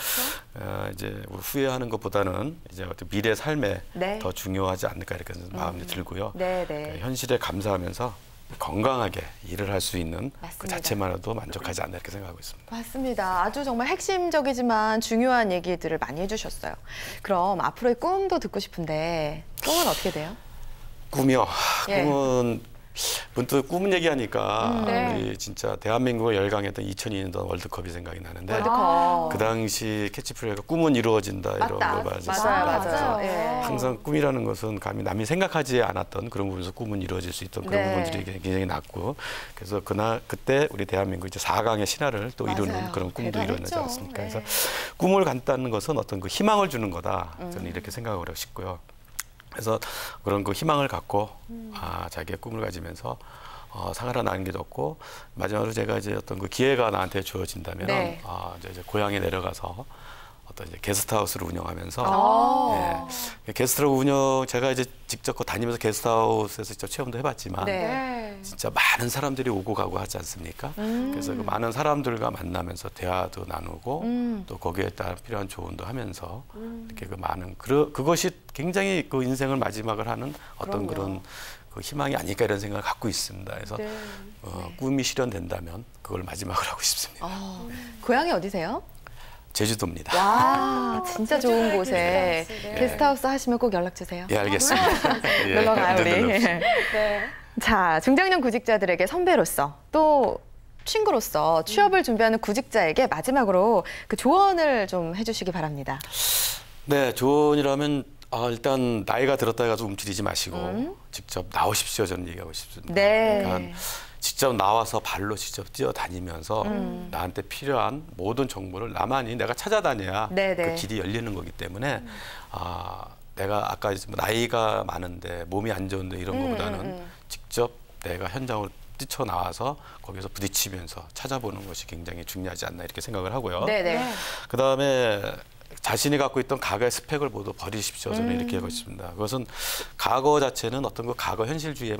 이제 후회하는 것보다는 이제 어떤 미래 삶에 네. 더 중요하지 않을까 이렇게 마음이 들고요. 네, 네. 현실에 감사하면서 건강하게 일을 할 수 있는 그 맞습니다. 자체만으로도 만족하지 않나 이렇게 생각하고 있습니다. 맞습니다. 아주 정말 핵심적이지만 중요한 얘기들을 많이 해주셨어요. 그럼 앞으로의 꿈도 듣고 싶은데 꿈은 어떻게 돼요? 꿈이요. 예. 꿈은 문득 꿈 얘기하니까 네. 우리 진짜 대한민국을 열강했던 2002년도 월드컵이 생각이 나는데 월드컵. 그 당시 캐치프레이가 꿈은 이루어진다 이런 맞다. 걸 봐야지 맞아요, 않습니까? 맞아요. 예. 항상 꿈이라는 것은 감히 남이 생각하지 않았던 그런 부분에서 꿈은 이루어질 수 있던 그런 네. 부분들이 굉장히 낮고 그래서 그때 우리 대한민국 이제 4강의 신화를 또 맞아요. 이루는 그런 꿈도 대단했죠. 이루어지지 않았습니까? 네. 그래서 꿈을 갖다는 것은 어떤 그 희망을 주는 거다 저는 이렇게 생각을 하고 싶고요. 그래서 그런 그 희망을 갖고 자기의 꿈을 가지면서 생활을 남겨뒀고 마지막으로 제가 이제 어떤 그 기회가 나한테 주어진다면 네. 이제 고향에 내려가서 어떤 이제 게스트하우스를 운영하면서 게스트하우스 제가 이제 직접 다니면서 게스트하우스에서 직접 체험도 해봤지만 네. 진짜 많은 사람들이 오고 가고 하지 않습니까? 그래서 그 많은 사람들과 만나면서 대화도 나누고 또 거기에 따라 필요한 조언도 하면서 이렇게 그 많은 그것이 굉장히 그 인생을 마지막을 하는 어떤 그런 그 희망이 아닐까 이런 생각을 갖고 있습니다. 그래서 꿈이 실현된다면 그걸 마지막으로 하고 싶습니다. 고향이 어디세요? 제주도입니다. 와, 진짜 좋은 곳에 게스트하우스, 네. 게스트하우스 하시면 꼭 연락 주세요. 예, 알겠습니다. 예, 놀러 가요, 우리. 언제든 네. 자, 중장년 구직자들에게 선배로서 또 친구로서 취업을 준비하는 구직자에게 마지막으로 그 조언을 좀 해주시기 바랍니다. 네, 조언이라면 일단 나이가 들었다 해가지고 움츠리지 마시고 직접 나오십시오 저는 얘기하고 싶습니다. 네. 그러니까 직접 나와서 발로 직접 뛰어다니면서 나한테 필요한 모든 정보를 나만이 내가 찾아다녀야 네네. 그 길이 열리는 거기 때문에 내가 아까 나이가 많은데 몸이 안 좋은데 이런 것보다는 직접 내가 현장으로 뛰쳐나와서 거기서 부딪히면서 찾아보는 것이 굉장히 중요하지 않나 이렇게 생각을 하고요. 네네. 그다음에 자신이 갖고 있던 과거의 스펙을 모두 버리십시오. 저는 이렇게 하고 있습니다. 그것은 과거 자체는 어떤 그 과거 현실주의의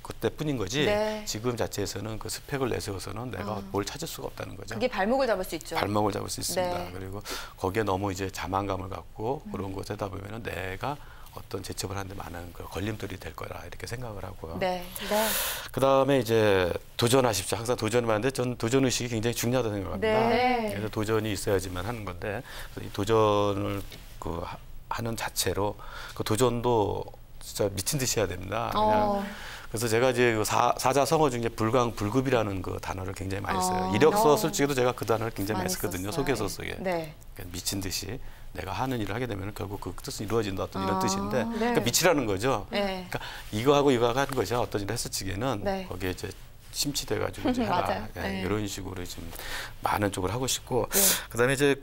그때뿐인 거지 네. 지금 자체에서는 그 스펙을 내세워서는 내가 뭘 찾을 수가 없다는 거죠. 그게 발목을 잡을 수 있죠. 발목을 잡을 수 있습니다. 네. 그리고 거기에 너무 이제 자만감을 갖고 그런 것에 하다 보면은 내가 어떤 재첩을 하는데 많은 그 걸림돌이 될 거라 이렇게 생각을 하고요. 네. 네. 그다음에 이제 도전하십시오. 항상 도전을 하는데 전 도전 의식이 굉장히 중요하다고 생각합니다. 네. 그래서 도전이 있어야지만 하는 건데 이 도전을 하는 자체로 그 도전도 진짜 미친 듯이 해야 됩니다. 그냥 그래서 제가 이제 그 사자성어 중에 불강불급이라는 그 단어를 굉장히 많이 써요. 이력서 쓸 적에도 제가 그 단어를 굉장히 많이 썼거든요. 소개서 속에. 네. 그러니까 미친 듯이 내가 하는 일을 하게 되면 결국 그 뜻은 이루어진다 어떤 이런 뜻인데 네. 그러니까 미치라는 거죠. 네. 그러니까 이거하고 이거하고 하는 것이 어떤 일을 했을 적에는 네. 거기에 이제 심취돼가지고 이제 해라. 맞아요. 예, 네. 이런 식으로 좀 많은 쪽을 하고 싶고 네. 그다음에 이제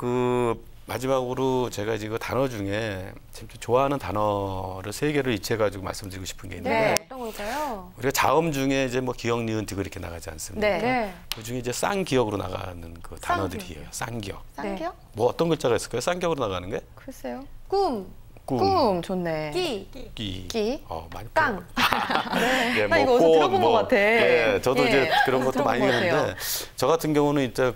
마지막으로 제가 지금 단어 중에 참 좋아하는 단어를 3개를 이체해가지고 말씀드리고 싶은 게 있는데 네. 어떤 걸까요? 우리가 자음 중에 이제 뭐 기역, 니은, 디귿 이렇게 나가지 않습니까? 네. 네. 그 중에 이제 쌍기역으로 나가는 그 단어들이에요. 쌍기역. 쌍기요? 뭐 어떤 글자가 있을까요? 쌍기역으로 나가는 게? 글쎄요. 꿈, 꿈 좋네. 끼, 끼. 많이 깡. 예, 나 이거 어디서 들어본 것 같아. 예, 저도 예, 이제 그런 것도 들어본 많이 것 같아요. 했는데 저 같은 경우는 이제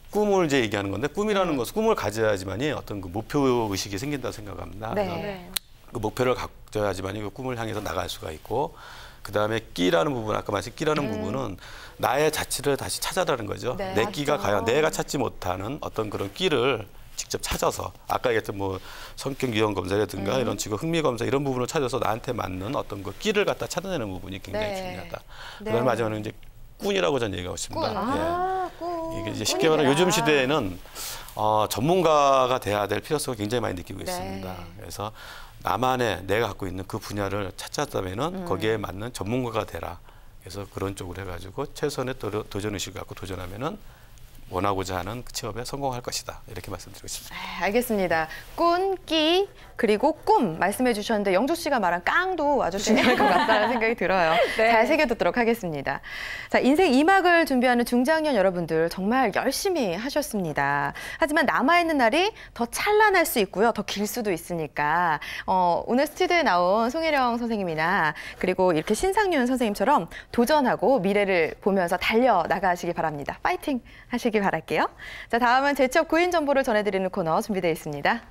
꿈을 이제 얘기하는 건데 꿈이라는 것은 꿈을 가져야지만이 어떤 그 목표 의식이 생긴다 생각합니다. 네. 그래서 네. 그 목표를 가져야지만이 그 꿈을 향해서 나갈 수가 있고 그다음에 끼라는 부분 아까 말씀 끼라는 부분은 나의 자취를 다시 찾아라는 거죠. 네, 내 끼가 맞죠. 과연 내가 찾지 못하는 어떤 그런 끼를 직접 찾아서 아까 얘기했던 뭐 성격 유형 검사라든가 이런 직업 흥미 검사 이런 부분을 찾아서 나한테 맞는 어떤 그 끼를 갖다 찾아내는 부분이 굉장히 네. 중요하다. 네. 그다음에 마지막으로 이제 꾼이라고 저는 얘기하고 싶습니다. 꾼. 꿈. 이게 이제 쉽게 말하면 요즘 시대에는 전문가가 돼야 될 필요성을 굉장히 많이 느끼고 있습니다. 그래서 나만의 내가 갖고 있는 그 분야를 찾았다면은 거기에 맞는 전문가가 되라. 그래서 그런 쪽으로 해가지고 최선의 도전 의식을 갖고 도전하면은 원하고자 하는 그 취업에 성공할 것이다. 이렇게 말씀드리고 싶습니다. 알겠습니다. 꾼, 끼, 그리고 꿈 말씀해 주셨는데 영주 씨가 말한 깡도 아주 중요할 것 같다는 생각이 들어요. 네. 잘 새겨두도록 하겠습니다. 자, 인생 2막을 준비하는 중장년 여러분들 정말 열심히 하셨습니다. 하지만 남아있는 날이 더 찬란할 수 있고요. 더 길 수도 있으니까 오늘 스튜디오에 나온 송혜령 선생님이나 그리고 이렇게 신상윤 선생님처럼 도전하고 미래를 보면서 달려나가시기 바랍니다. 파이팅 하시기 바랄게요. 자, 다음은 재취업 구인 정보를 전해드리는 코너 준비되어 있습니다.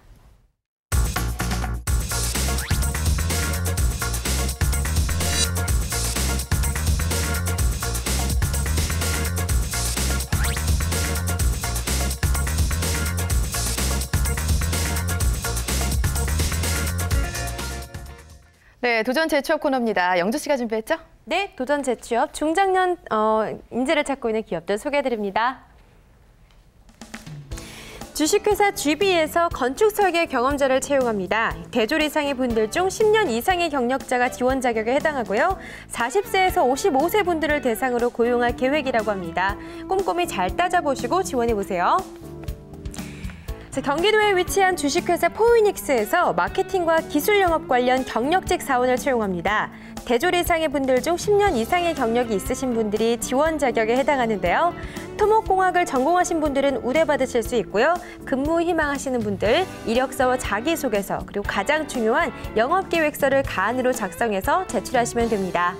네, 도전 재취업 코너입니다. 영주 씨가 준비했죠? 네, 도전 재취업 중장년 인재를 찾고 있는 기업들 소개해드립니다. 주식회사 GB에서 건축 설계 경험자를 채용합니다. 대졸 이상의 분들 중 10년 이상의 경력자가 지원 자격에 해당하고요. 40세에서 55세 분들을 대상으로 고용할 계획이라고 합니다. 꼼꼼히 잘 따져보시고 지원해보세요. 경기도에 위치한 주식회사 포위닉스에서 마케팅과 기술 영업 관련 경력직 사원을 채용합니다. 대졸 이상의 분들 중 10년 이상의 경력이 있으신 분들이 지원 자격에 해당하는데요. 토목공학을 전공하신 분들은 우대받으실 수 있고요. 근무 희망하시는 분들, 이력서와 자기소개서, 그리고 가장 중요한 영업계획서를 가안으로 작성해서 제출하시면 됩니다.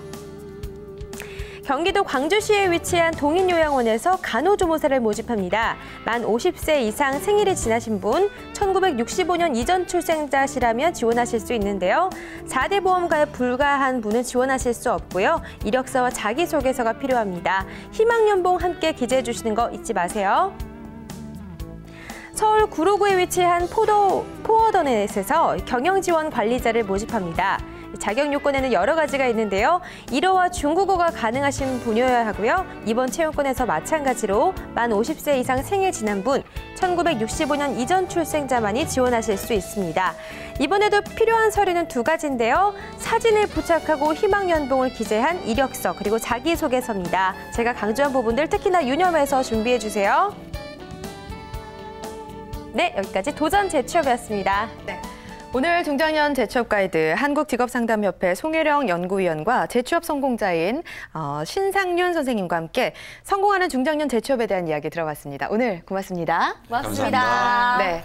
경기도 광주시에 위치한 동인요양원에서 간호조무사를 모집합니다. 만 50세 이상 생일이 지나신 분, 1965년 이전 출생자시라면 지원하실 수 있는데요. 4대 보험 가입 불가한 분은 지원하실 수 없고요. 이력서와 자기소개서가 필요합니다. 희망연봉 함께 기재해 주시는 거 잊지 마세요. 서울 구로구에 위치한 포어더넷에서 경영지원 관리자를 모집합니다. 자격 요건에는 여러 가지가 있는데요. 일어와 중국어가 가능하신 분이어야 하고요. 이번 채용권에서 마찬가지로 만 50세 이상 생일 지난 분, 1965년 이전 출생자만이 지원하실 수 있습니다. 이번에도 필요한 서류는 2가지인데요. 사진을 부착하고 희망연봉을 기재한 이력서 그리고 자기소개서입니다. 제가 강조한 부분들 특히나 유념해서 준비해 주세요. 네, 여기까지 도전 재취업이었습니다. 네. 오늘 중장년 재취업 가이드 한국직업상담협회 송혜령 연구위원과 재취업 성공자인 신상윤 선생님과 함께 성공하는 중장년 재취업에 대한 이야기 들어봤습니다. 오늘 고맙습니다. 고맙습니다. 감사합니다. 네.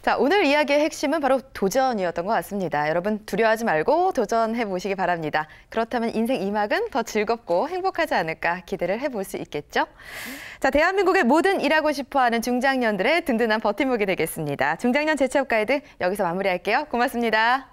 자, 오늘 이야기의 핵심은 바로 도전이었던 것 같습니다. 여러분 두려워하지 말고 도전해 보시기 바랍니다. 그렇다면 인생 2막은 더 즐겁고 행복하지 않을까 기대를 해볼 수 있겠죠? 자, 대한민국의 모든 일하고 싶어하는 중장년들의 든든한 버팀목이 되겠습니다. 중장년 재취업 가이드 여기서 마무리할게요. 고맙습니다.